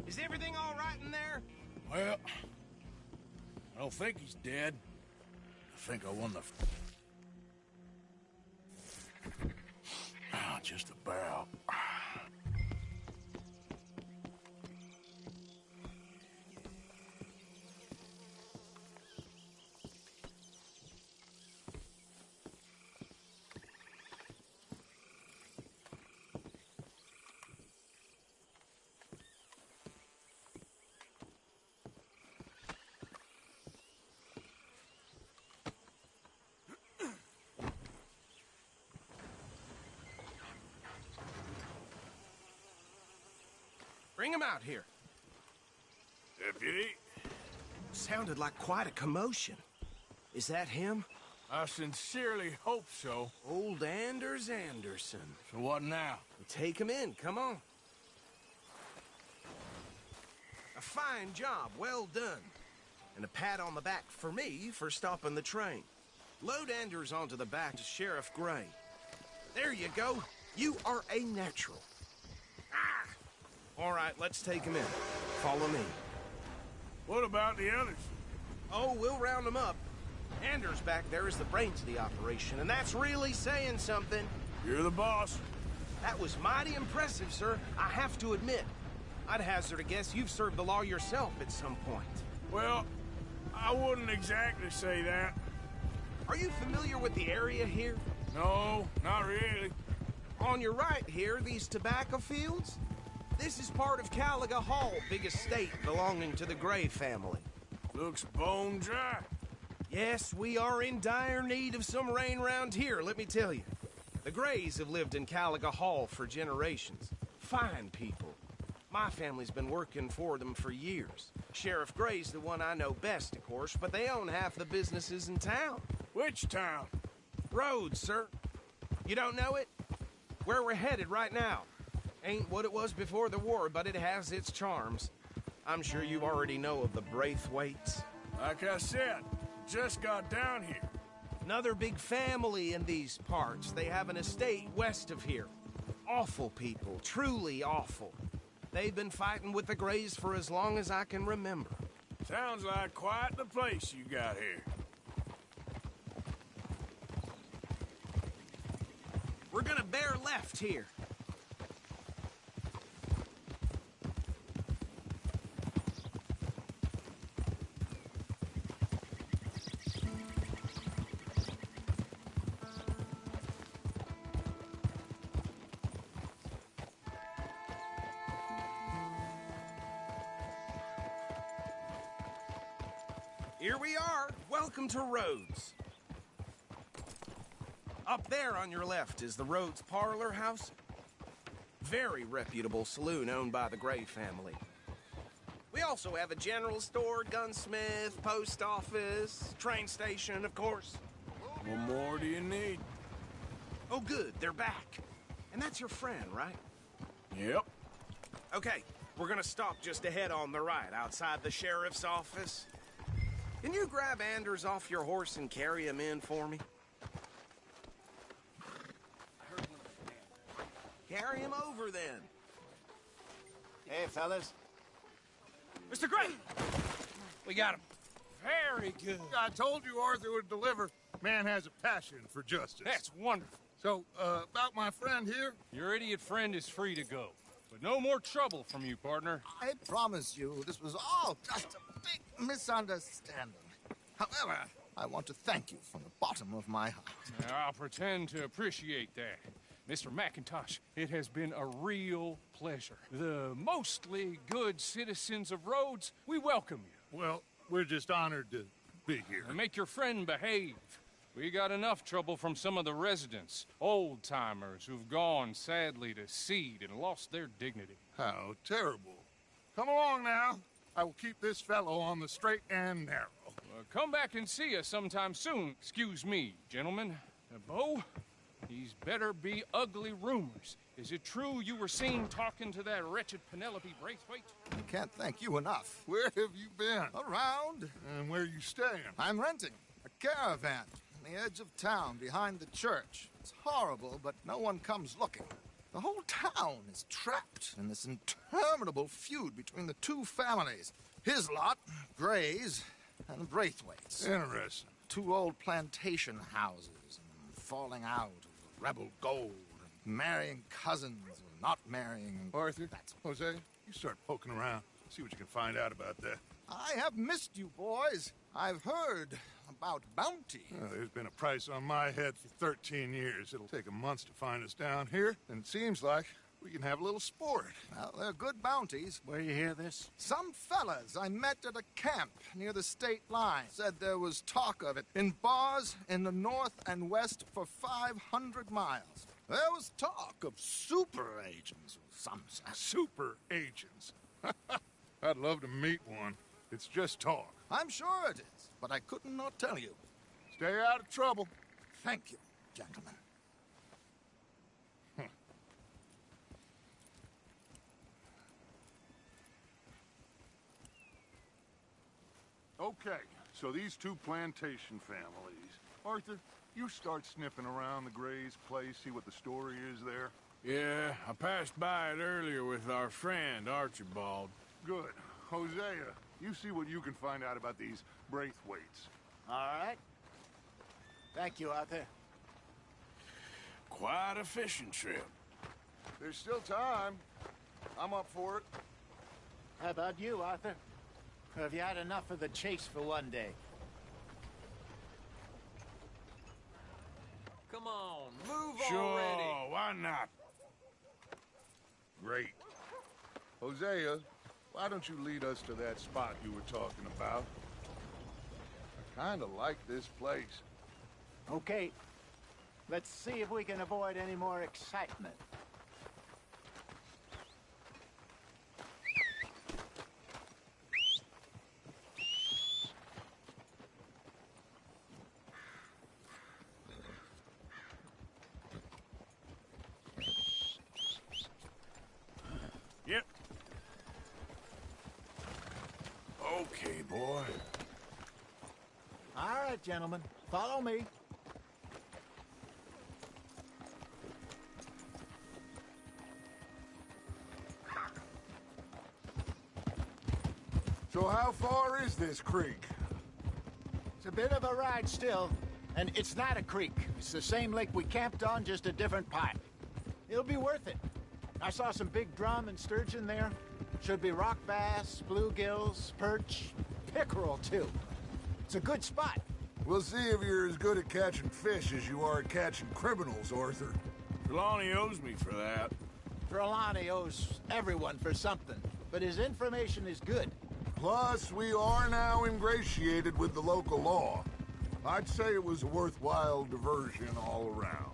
Is everything all right in there? Well, I don't think he's dead. I think I won the... just about. Bring him out here. Deputy? Sounded like quite a commotion. Is that him? I sincerely hope so. Old Anders Anderson. So what now? Take him in, come on. A fine job, well done. And a pat on the back for me for stopping the train. Load Anders onto the back to Sheriff Gray. There you go. You are a natural. Ah! All right, let's take him in. Follow me. What about the others? Oh, we'll round them up. Anders back there is the brains of the operation, and that's really saying something. You're the boss. That was mighty impressive, sir. I have to admit. I'd hazard a guess you've served the law yourself at some point. Well, I wouldn't exactly say that. Are you familiar with the area here? No, not really. On your right here, these tobacco fields? This is part of Caliga Hall, big estate belonging to the Gray family. Looks bone dry. Yes, we are in dire need of some rain round here, let me tell you. The Grays have lived in Caliga Hall for generations. fine people. My family's been working for them for years. Sheriff Gray's the one I know best, of course, but they own half the businesses in town. Which town? Rhodes, sir. You don't know it? Where we're headed right now. Ain't what it was before the war, but it has its charms. I'm sure you already know of the Braithwaites. Like I said, just got down here. Another big family in these parts. They have an estate west of here. Awful people, truly awful. They've been fighting with the Grays for as long as I can remember. Sounds like quite the place you got here. We're gonna bear left here. Here we are. Welcome to Rhodes. Up there on your left is the Rhodes Parlor House. Very reputable saloon owned by the Gray family. We also have a general store, gunsmith, post office, train station, of course. What more do you need? Oh, good. They're back. And that's your friend, right? Yep. Okay, we're gonna stop just ahead on the right, outside the sheriff's office. Can you grab Anders off your horse and carry him in for me? Carry him over, then. Hey, fellas. Mr. Gray! We got him. Very good. I told you Arthur would deliver. Man has a passion for justice. That's wonderful. So, about my friend here? Your idiot friend is free to go. But no more trouble from you, partner. I promise you, this was all just a big misunderstanding. However, I want to thank you from the bottom of my heart. Now, I'll pretend to appreciate that. Mr. McIntosh, it has been a real pleasure. The mostly good citizens of Rhodes, we welcome you. Well, we're just honored to be here. And make your friend behave. We got enough trouble from some of the residents, old-timers who've gone, sadly, to seed and lost their dignity. How terrible. Come along now. I will keep this fellow on the straight and narrow. Come back and see us sometime soon. Excuse me, gentlemen. Bo, these better be ugly rumors. Is it true you were seen talking to that wretched Penelope Braithwaite? I can't thank you enough. Where have you been? Around. And where are you staying? I'm renting a caravan on the edge of town behind the church. It's horrible, but no one comes looking. The whole town is trapped in this interminable feud between the two families. His lot, Gray's, and the Braithwaites. Interesting. Two old plantation houses, and falling out of rebel gold, and marrying cousins, or not marrying. Arthur, Jose, you start poking around. See what you can find out about that. I have missed you, boys. I've heard about bounty. Well, there's been a price on my head for 13 years. It'll take a month to find us down here, and it seems like we can have a little sport. Well, they're good bounties. Where you hear this? Some fellas I met at a camp near the state line said there was talk of it in bars in the north and west for 500 miles. There was talk of super agents, some said. Super agents? I'd love to meet one. It's just talk. I'm sure it is, but I couldn't not tell you. Stay out of trouble. Thank you, gentlemen. Okay, so these two plantation families. Arthur, you start sniffing around the Gray's place, see what the story is there. Yeah, I passed by it earlier with our friend, Archibald. Good. Hosea, you see what you can find out about these Braithwaites. All right. Thank you, Arthur. Quite a fishing trip. There's still time. I'm up for it. How about you, Arthur? Or have you had enough of the chase for one day? Come on, move Sure, already. why not? Great. Hosea, why don't you lead us to that spot you were talking about? I kind of like this place. Okay. Let's see if we can avoid any more excitement. it, gentlemen. Follow me. So how far is this creek? It's a bit of a ride still, and it's not a creek. It's the same lake we camped on, just a different part. It'll be worth it. I saw some big drum and sturgeon there. Should be rock bass, bluegills, perch, pickerel, too. It's a good spot. We'll see if you're as good at catching fish as you are at catching criminals, Arthur. Trelawney owes me for that. Trelawney owes everyone for something, but his information is good. Plus, we are now ingratiated with the local law. I'd say it was a worthwhile diversion all around.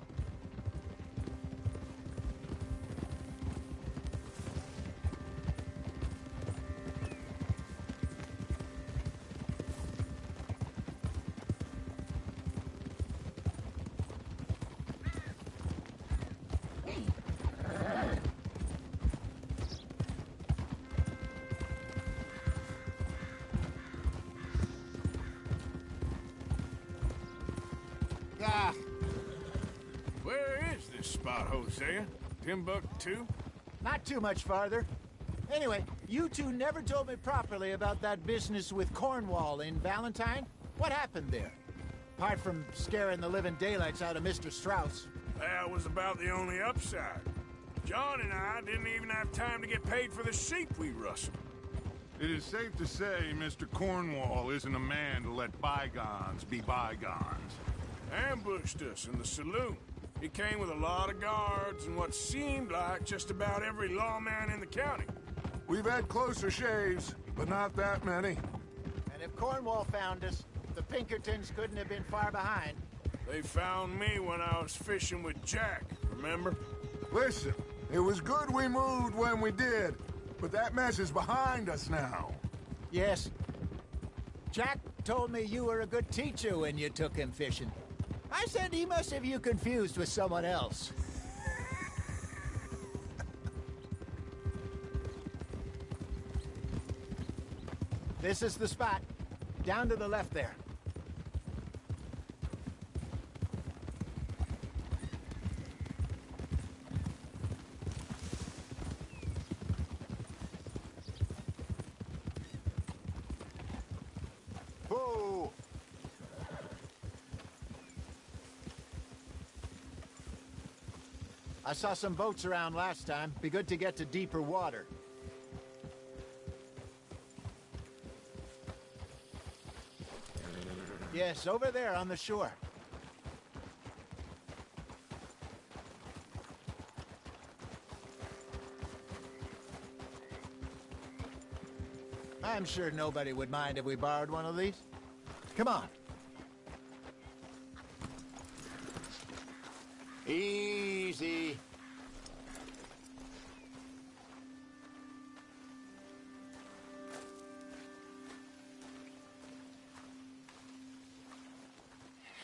Where is this spot, Hosea? Timbuktu? Not too much farther. Anyway, you two never told me properly about that business with Cornwall in Valentine. What happened there? Apart from scaring the living daylights out of Mr. Strauss. That was about the only upside. John and I didn't even have time to get paid for the sheep we rustled. It is safe to say Mr. Cornwall isn't a man to let bygones be bygones. Ambushed us in the saloon. He came with a lot of guards and what seemed like just about every lawman in the county. We've had closer shaves, but not that many. And if Cornwall found us, the Pinkertons couldn't have been far behind. They found me when I was fishing with Jack, remember? Listen, it was good we moved when we did, but that mess is behind us now. Yes. Jack told me you were a good teacher when you took him fishing. I said he must have you confused with someone else. This is the spot. Down to the left there. Whoa! I saw some boats around last time. Be good to get to deeper water. Yes, over there on the shore. I'm sure nobody would mind if we borrowed one of these. Come on. Easy.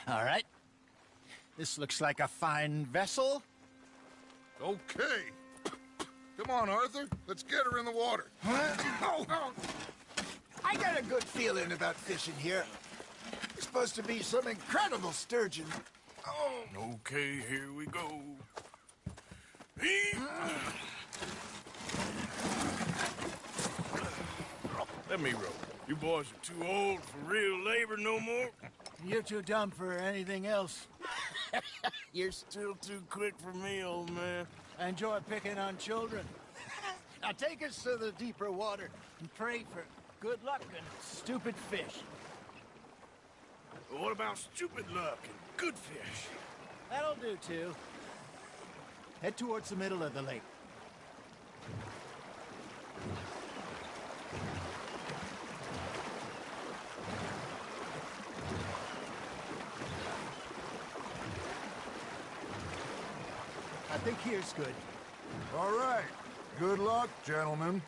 All right. This looks like a fine vessel. Okay. Come on, Arthur. Let's get her in the water. I got a good feeling about fishing here. There's supposed to be some incredible sturgeon. Okay, here we go. Let me row. You boys are too old for real labor no more. You're too dumb for anything else. You're still too quick for me, old man. I enjoy picking on children. Now take us to the deeper water and pray for good luck and stupid fish. What about stupid luck and good fish? That'll do, too. Head towards the middle of the lake. I think here's good. All right. Good luck, gentlemen.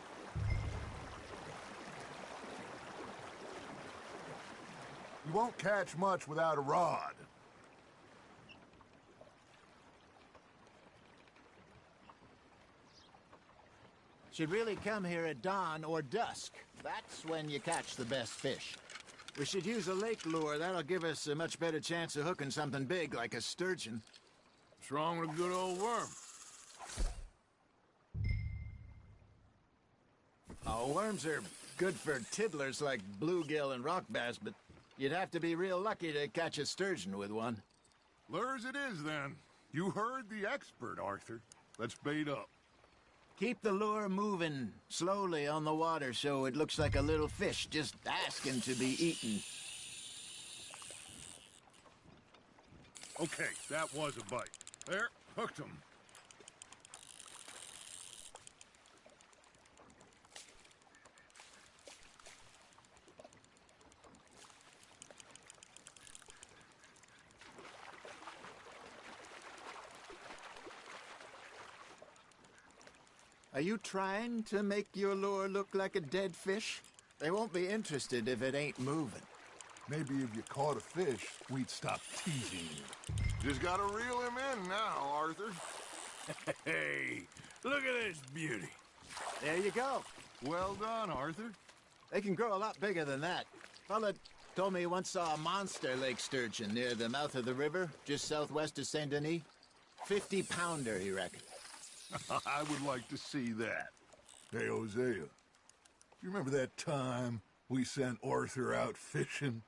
You won't catch much without a rod. Should really come here at dawn or dusk. That's when you catch the best fish. We should use a lake lure. That'll give us a much better chance of hooking something big like a sturgeon. What's wrong with a good old worm? Oh, worms are good for tiddlers like bluegill and rock bass, but you'd have to be real lucky to catch a sturgeon with one. Lures it is, then. You heard the expert, Arthur. Let's bait up. Keep the lure moving slowly on the water so it looks like a little fish just asking to be eaten. Okay, that was a bite. There, hooked him. Are you trying to make your lure look like a dead fish? They won't be interested if it ain't moving. Maybe if you caught a fish, we'd stop teasing you. Just gotta reel him in now, Arthur. Hey, look at this beauty. There you go. Well done, Arthur. They can grow a lot bigger than that. Fella told me he once saw a monster lake sturgeon near the mouth of the river, just southwest of Saint Denis. 50-pounder, he reckoned. I would like to see that. Hey, Hosea, you remember that time we sent Arthur out fishing?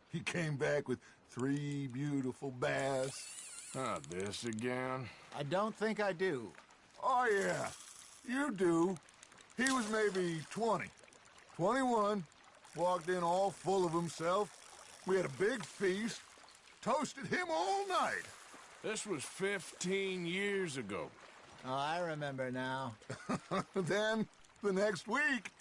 He came back with 3 beautiful bass. Not this again. I don't think I do. Oh, yeah, you do. He was maybe 20, 21, walked in all full of himself. We had a big feast, toasted him all night. This was 15 years ago. Oh, I remember now. Then, the next week,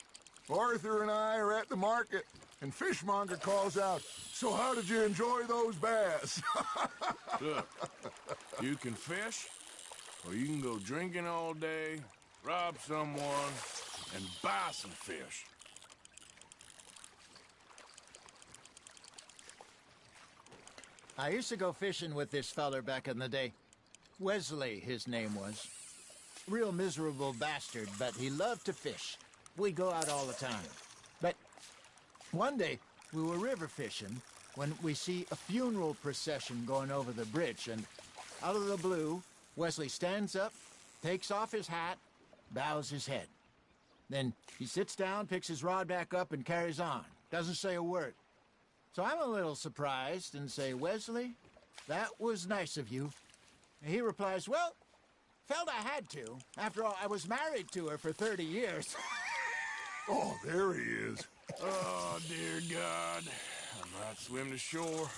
Arthur and I are at the market, and Fishmonger calls out, "So how did you enjoy those bass?" Look, you can fish, or you can go drinking all day, rob someone, and buy some fish. I used to go fishing with this feller back in the day. Wesley, his name was. Real miserable bastard, but he loved to fish. We'd go out all the time. But one day, we were river fishing when we see a funeral procession going over the bridge, and out of the blue, Wesley stands up, takes off his hat, bows his head. Then he sits down, picks his rod back up, and carries on. Doesn't say a word. So I'm a little surprised and say, "Wesley, that was nice of you." And he replies, "Well, felt I had to. After all, I was married to her for 30 years. Oh, there he is. Oh, dear God. I might swim to shore.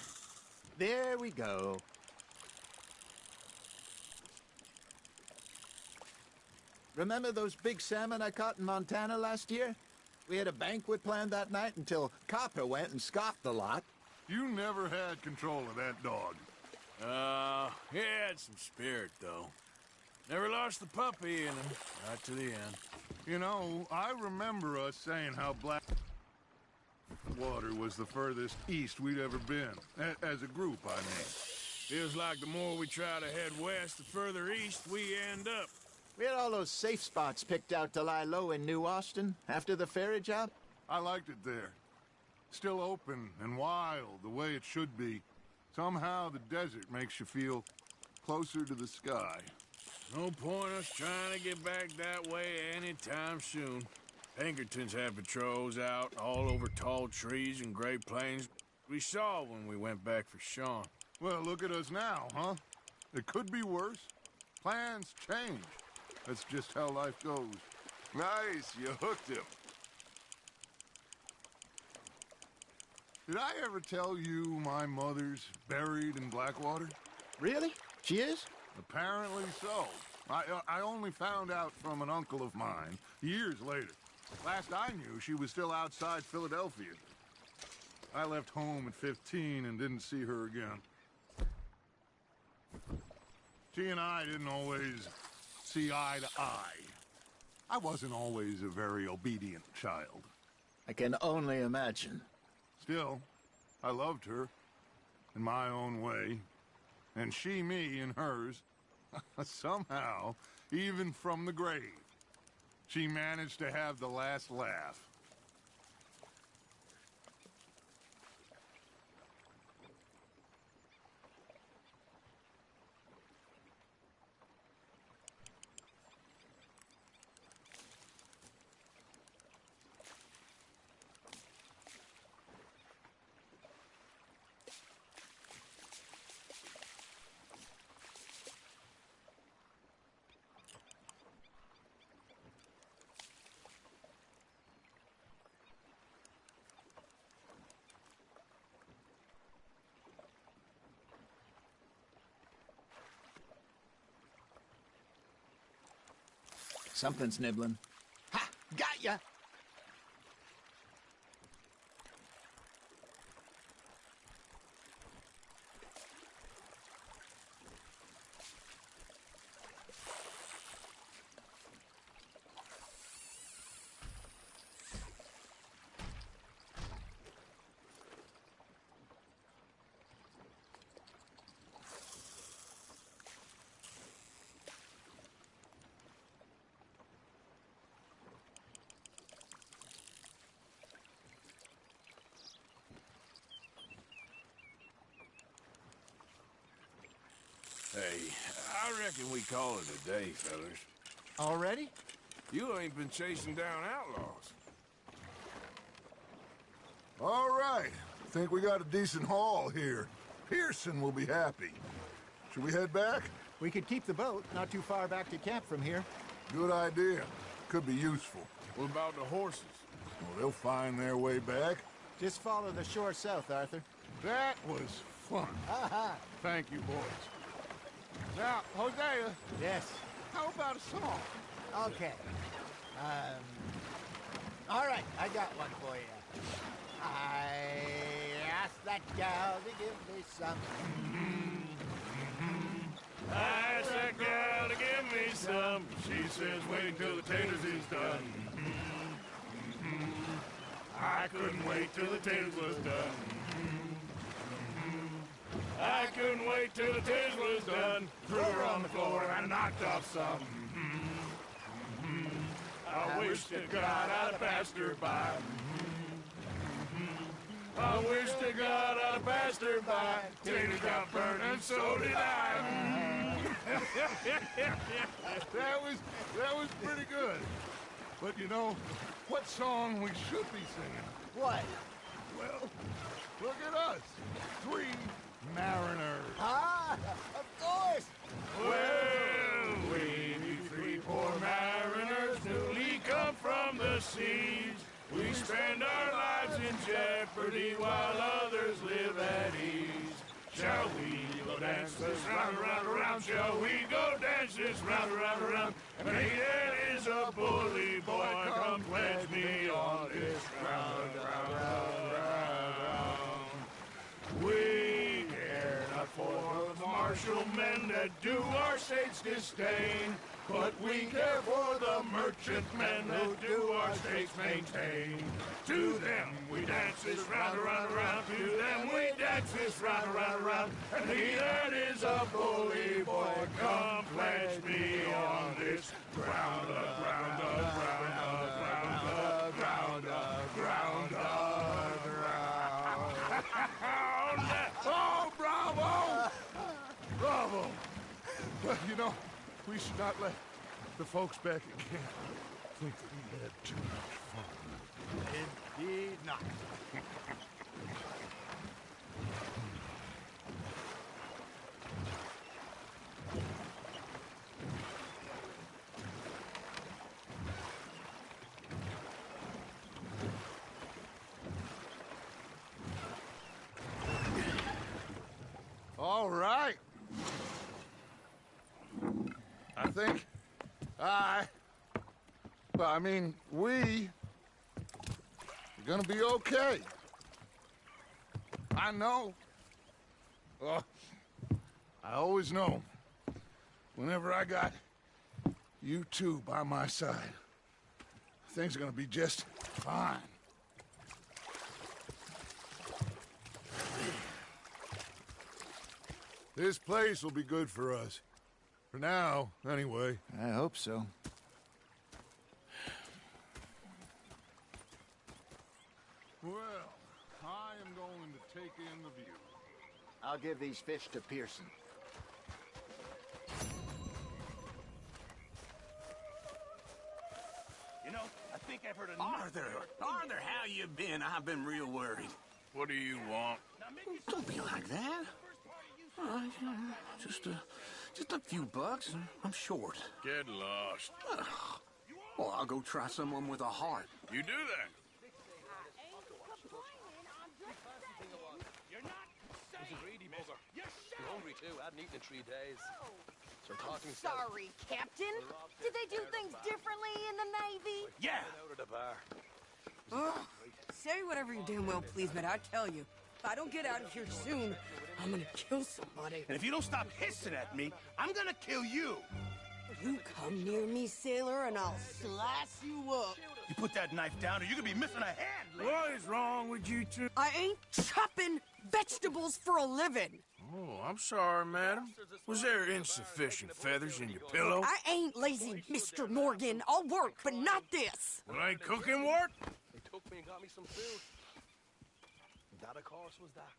There we go. Remember those big salmon I caught in Montana last year? We had a banquet planned that night until Copper went and scoffed the lot. You never had control of that dog. He had some spirit, though. Never lost the puppy in him, right to the end. You know, I remember us saying how Blackwater was the furthest east we'd ever been. As a group, I mean. Feels like the more we try to head west, the further east we end up. We had all those safe spots picked out to lie low in New Austin after the ferry job. I liked it there. Still open and wild, the way it should be. Somehow the desert makes you feel closer to the sky. No point us trying to get back that way anytime soon. Pinkertons have patrols out all over tall trees and Great Plains. We saw when we went back for Sean. Well, look at us now, huh? It could be worse. Plans change. That's just how life goes. Nice, you hooked him. Did I ever tell you my mother's buried in Blackwater? Really? She is? Apparently so. I only found out from an uncle of mine years later. Last I knew, she was still outside Philadelphia. I left home at 15 and didn't see her again. She and I didn't always see eye to eye. I wasn't always a very obedient child. I can only imagine. Still, I loved her in my own way, and she me in hers. Somehow, even from the grave, she managed to have the last laugh. Something's nibbling. Ha! Got ya! Hey, I reckon we call it a day, fellas. Already? You ain't been chasing down outlaws. All right. Think we got a decent haul here. Pearson will be happy. Should we head back? We could keep the boat not too far back to camp from here. Good idea. Could be useful. What about the horses? Well, they'll find their way back. Just follow the shore south, Arthur. That was fun. Thank you, boys. Now, Hosea. Yes. How about a song? Okay. All right, I got one for you. I asked that gal to give me some. I asked that gal to give me some. She says wait till the taters is done. I couldn't wait till the taters was done. I couldn't wait till the taters was done. Threw her on the floor and knocked off some. I wish to God I'd have passed her by. I wish to God I'd have passed her by. Taters got burned and so did I. That was pretty good. But you know, what song we should be singing? What? Well, look at us. 3 mariners. Ah, of course. Well, we 3 poor mariners newly come from the seas. We spend our lives in jeopardy while others live at ease. Shall we go dance this round, around, around? Shall we go dance this round, around, around? And he that is a bully boy, come pledge me on this round, round, round, round. We care not for the martial men that do our state's disdain, but we care for the merchant men who do our states maintain. To them we dance this round, around, around. To them we dance this round, around, around. And he that is a bully boy, come pledge me on this ground, ground, ground, ground, ground, ground, ground. Oh, bravo! Bravo! Well, you know, we should not let the folks back at camp think that we had too much fun. Indeed not. All right. I think we are gonna be okay. I know. I always know. Whenever I got you two by my side, things are gonna be just fine. This place will be good for us. For now, anyway. I hope so. Well, I am going to take in the view. I'll give these fish to Pearson. You know, I think I've heard enough. Arthur, how you been? I've been real worried. What do you want? Don't be like that. Just a few bucks. I'm short. Get lost. Well, I'll go try someone with a heart. You do that. hungry too. I hadn't eaten in 3 days. So I thought to myself, Sorry, Captain. Did they do things differently in the Navy? yeah, out of the bar. Ugh. Say whatever you damn well please, but I tell you, if I don't get out of here soon, I'm gonna kill somebody. And if you don't stop hissing at me, I'm gonna kill you. You come near me, sailor, and I'll slice you up. You put that knife down or you're gonna be missing a hand. What is wrong with you two? I ain't chopping vegetables for a living. Oh, I'm sorry, madam. Was there insufficient feathers in your pillow? I ain't lazy, Mr. Morgan. I'll work, but not this. Well, ain't cooking work? They took me and got me some food. And that, of course, was that.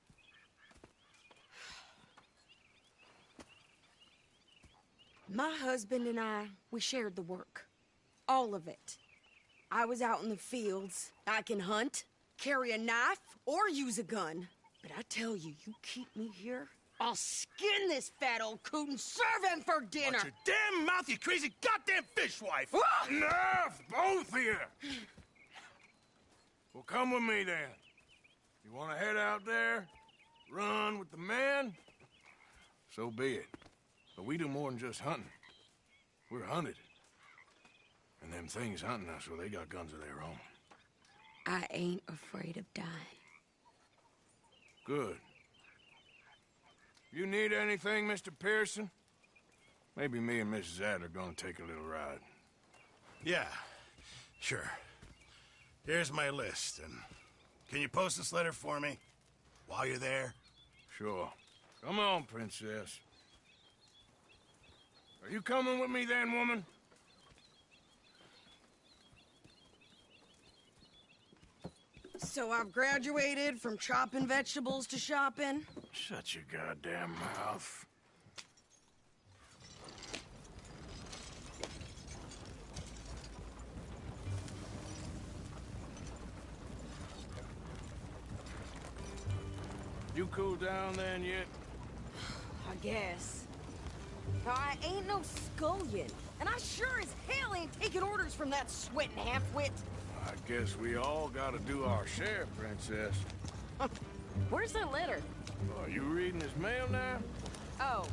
My husband and I, we shared the work. All of it. I was out in the fields. I can hunt, carry a knife, or use a gun. But I tell you, you keep me here, I'll skin this fat old coot and serve him for dinner. Watch your damn mouth, you crazy goddamn fishwife! Enough, both of you! Well, come with me, then. You want to head out there, run with the men? So be it. But we do more than just hunting. We're hunted. And them things hunting us, well, they got guns of their own. I ain't afraid of dying. Good. You need anything, Mr. Pearson? Maybe me and Mrs. Adler are gonna take a little ride. Yeah, sure. Here's my list, and can you post this letter for me while you're there? Sure. Come on, Princess. Are you coming with me then, woman? So I've graduated from chopping vegetables to shopping? Shut your goddamn mouth. You cooled down then yet? I guess. I ain't no scullion, and I sure as hell ain't taking orders from that sweating half-wit. I guess we all gotta do our share, Princess. Where's that letter? Are you reading his mail now? Oh,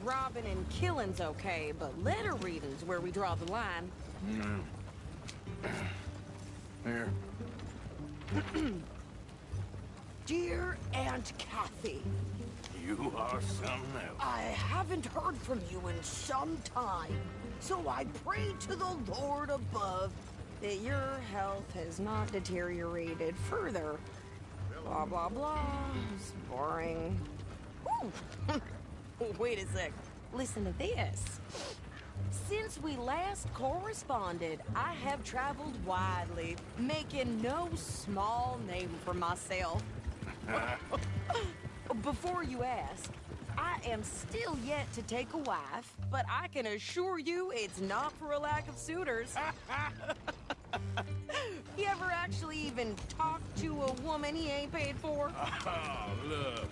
robbing and killing's okay, but letter reading's where we draw the line. Here. Dear Aunt Kathy. You are something else. I haven't heard from you in some time, so I pray to the Lord above that your health has not deteriorated further. Blah, blah, blah. It's boring. Ooh. Wait a sec. Listen to this. Since we last corresponded, I have traveled widely, making no small name for myself. Before you ask, I am still yet to take a wife, but I can assure you it's not for a lack of suitors. You ever actually even talk to a woman he ain't paid for? Oh, look.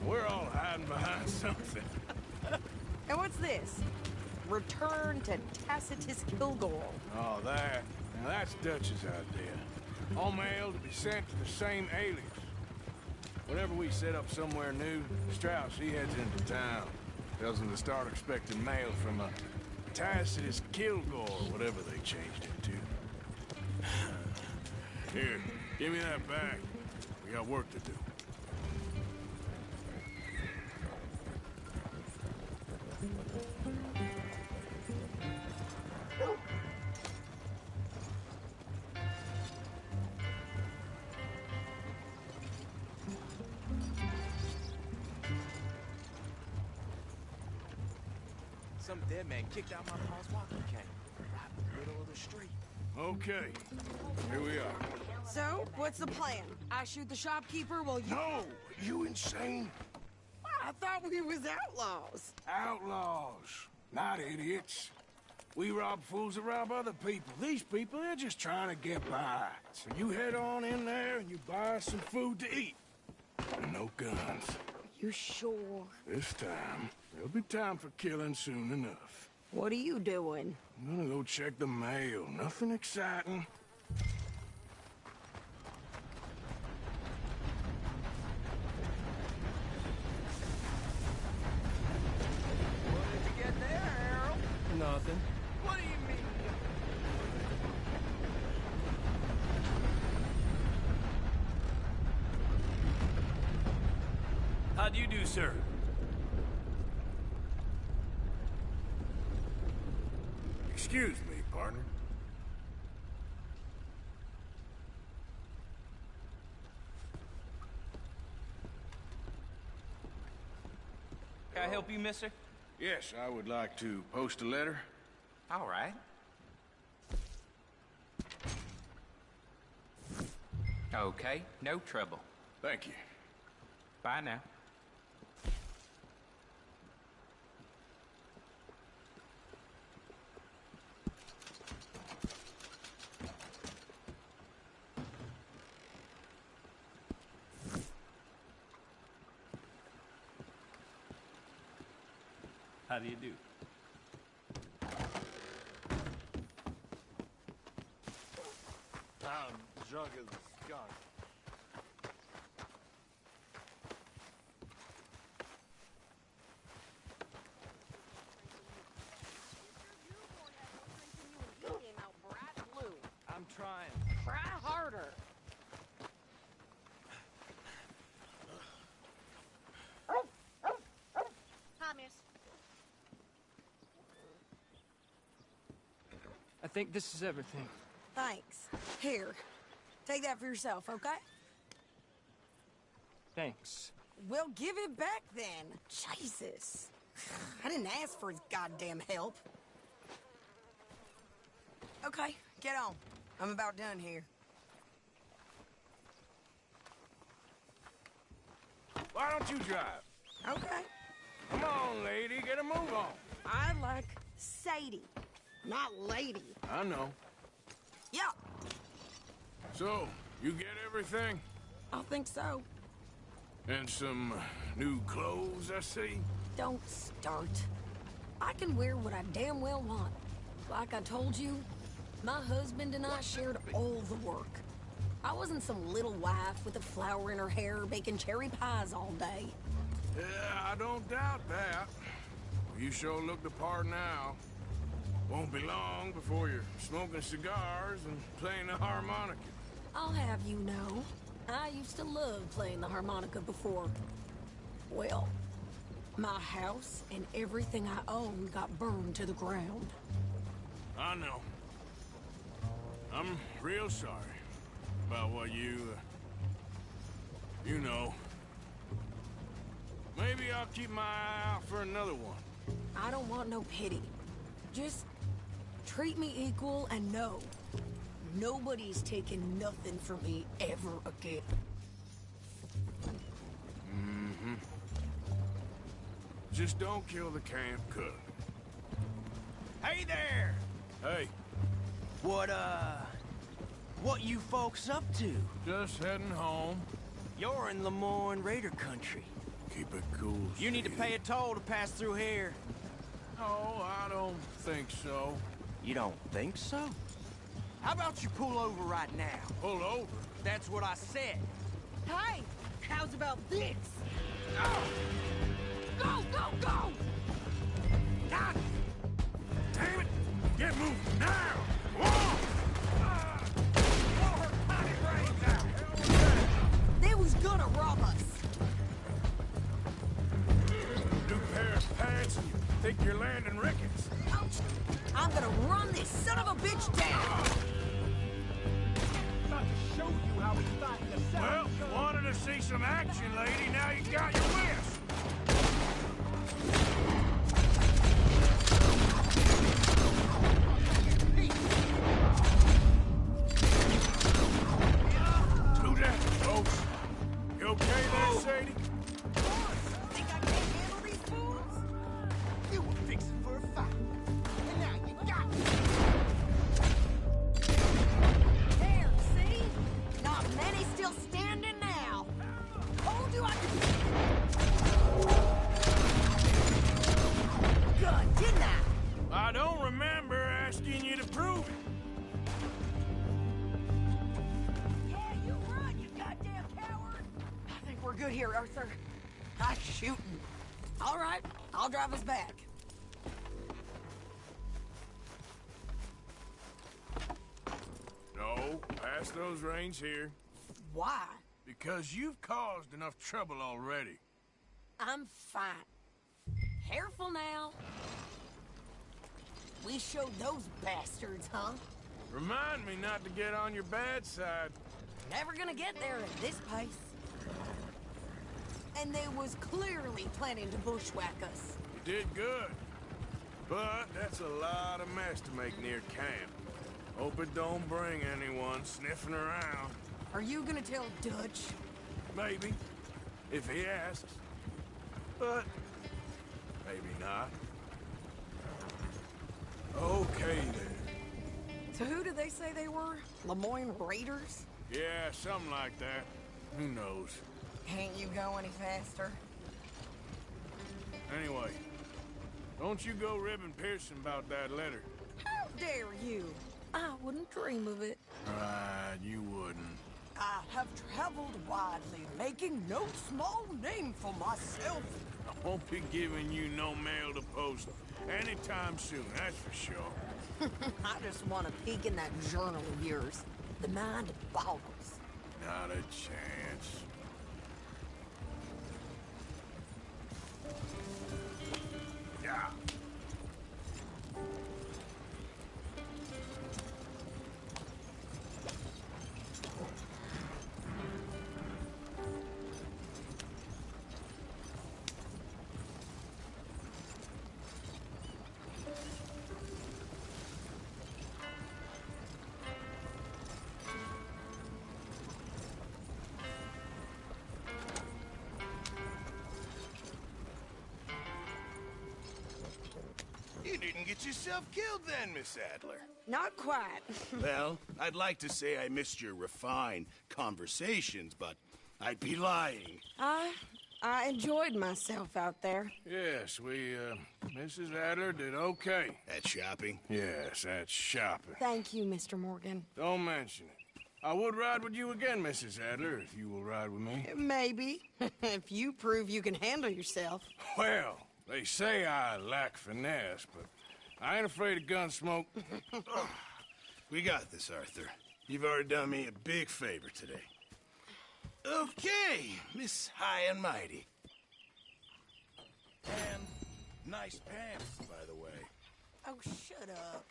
We're all hiding behind something. And what's this? Return to Tacitus Kilgore. Oh, that. Now that's Dutch's idea. All mail to be sent to the same alias. Whenever we set up somewhere new, Strauss, he heads into town. Tells them to start expecting mail from a Tacitus Kilgore, or whatever they changed it to. Here, give me that back. We got work to do. Some dead man kicked out my pa's walking cane. Right in the middle of the street. Okay, here we are. So, what's the plan? I shoot the shopkeeper while you... No! You insane? I thought we was outlaws. Outlaws, not idiots. We rob fools that rob other people. These people, they're just trying to get by. So you head on in there and you buy us some food to eat. And no guns. You sure? This time, there'll be time for killing soon enough. What are you doing? I'm gonna go check the mail. Nothing exciting. How do you do, sir? Excuse me, partner. Can I help you, mister? Yes, I would like to post a letter. All right. Okay, no trouble. Thank you. Bye now. How do you do? I'm drunk as a skunk. I'm trying. Try harder. Hi, miss. I think this is everything. Thanks. Here, take that for yourself, okay? Thanks. Well, give it back then. Jesus. I didn't ask for his goddamn help. Okay, get on. I'm about done here. Why don't you drive? Okay. Come on, lady, get a move on. I like Sadie, not lady. I know. Yeah, So, you get everything? I think so. And some new clothes, I see? Don't start. I can wear what I damn well want. Like I told you, my husband and I shared all the work. I wasn't some little wife with a flower in her hair baking cherry pies all day. Yeah, I don't doubt that. You sure look the part now. Won't be long before you're smoking cigars and playing the harmonica. I'll have you know, I used to love playing the harmonica before. Well, my house and everything I owned got burned to the ground. I know. I'm real sorry about what you know. Maybe I'll keep my eye out for another one. I don't want no pity. Just treat me equal and know nobody's taking nothing from me ever again. Mm-hmm. Just don't kill the camp cook. Hey there! Hey, What you folks up to? just heading home. You're in Lemoyne Raider country. Keep it cool. You need to pay a toll to pass through here. No, I don't think so. You don't think so? How about you pull over right now? Pull over? That's what I said. Hey, how's about this? Go, go, go! God damn it! Get moving now! Whoa! Blow her tiny brains out! They was gonna rob us. New pair of pants and you think you're landing Ricketts. I'm gonna run this son of a bitch down. About to show you how we fight the Well, you wanted to see some action, lady. Now you got your wish. Do that, folks. You okay there, Sadie? Think I can't handle these fools? You were fixing for a fight. And now you got me. There, see? Not many still standing now. Told you I could... Good, didn't I? I don't remember asking you to prove it. Yeah, you run, you goddamn coward. I think we're good here, Arthur. I'm shooting. All right, I'll drive us back. No, pass those reins here. Why? Because you've caused enough trouble already. I'm fine. Careful now. We showed those bastards, huh? Remind me not to get on your bad side. Never gonna get there at this pace. And they was clearly planning to bushwhack us. You did good. But that's a lot of mess to make near camp. Hope it don't bring anyone sniffing around. Are you gonna tell Dutch? Maybe, if he asks. But maybe not. Okay, then. So who did they say they were? Lemoyne Raiders? Yeah, something like that. Who knows? Can't you go any faster? Anyway, don't you go ribbing Pearson about that letter. How dare you? I wouldn't dream of it. Right, you wouldn't. I have traveled widely, making no small name for myself. I won't be giving you no mail to post anytime soon, that's for sure. I just want to peek in that journal of yours. The mind boggles. Not a chance. Yeah. You didn't get yourself killed then, Miss Adler. Not quite. Well, I'd like to say I missed your refined conversations, but I'd be lying. I enjoyed myself out there. Yes, Mrs. Adler did okay. At shopping? Yes, at shopping. Thank you, Mr. Morgan. Don't mention it. I would ride with you again, Mrs. Adler, if you will ride with me. Maybe. If you prove you can handle yourself. Well, they say I lack finesse, but I ain't afraid of gun smoke. We got this, Arthur. You've already done me a big favor today. Okay, Miss High and Mighty. And nice pants, by the way. Oh, shut up.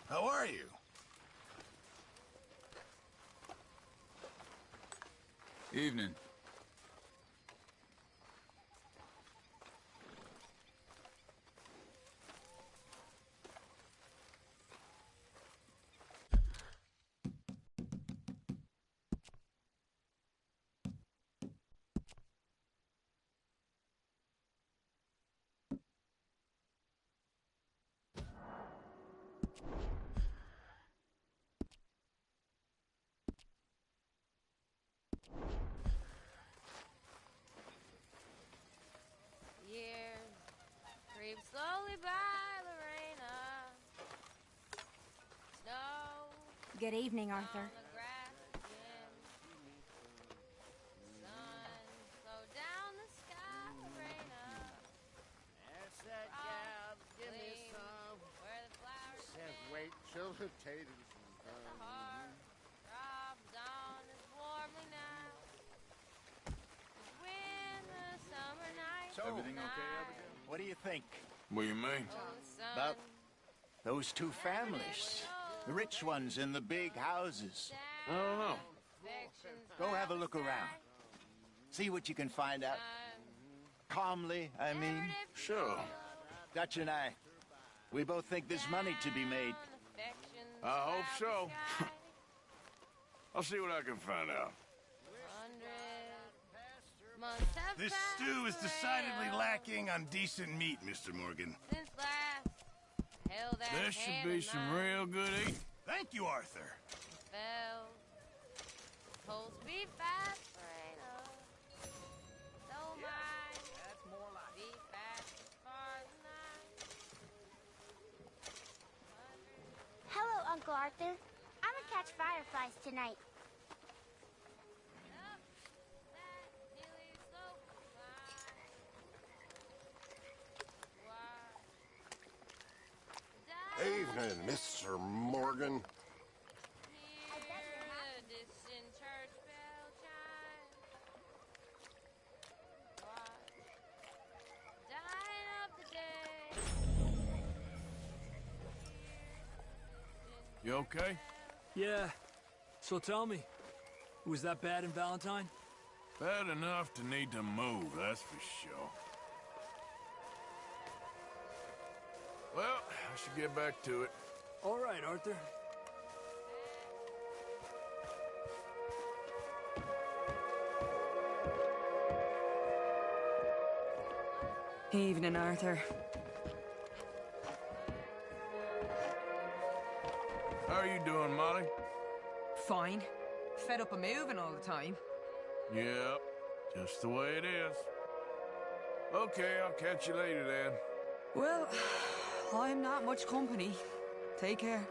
How are you? Evening. Years creep slowly by, Lorena. Snow. Good evening, Arthur. On the grass again. Sun slow down the sky, Lorena. That's that gal. Give me some. Where the flowers Says wait till the taters the heart throbs on us warmly now. When the summer night. So, everything okay, Abigail? What do you think? What do you mean? About those two families. The rich ones in the big houses. I don't know. Go have a look around. See what you can find out. Calmly, I mean. Sure. Dutch and I, we both think there's money to be made. I hope so. I'll see what I can find out. This stew is decidedly lacking on decent meat, Mr. Morgan. Since last held that There should hand be in some mine. real good eating. Thank you, Arthur. Fell. Told to be fast, Lorena. Don't mind. That's more like be fast as far as the night. Hello, Uncle Arthur. I'm gonna catch fireflies tonight. evening, Mr. Morgan. Distant church bell chime. Watch. Dying of the day. You okay? Yeah. So tell me, was that bad in Valentine? Bad enough to need to move, that's for sure. Well, I should get back to it. All right, Arthur. Evening, Arthur. How are you doing, Molly? Fine. Fed up of moving all the time. Yep, just the way it is. Okay, I'll catch you later then. Well, I'm not much company. Take care.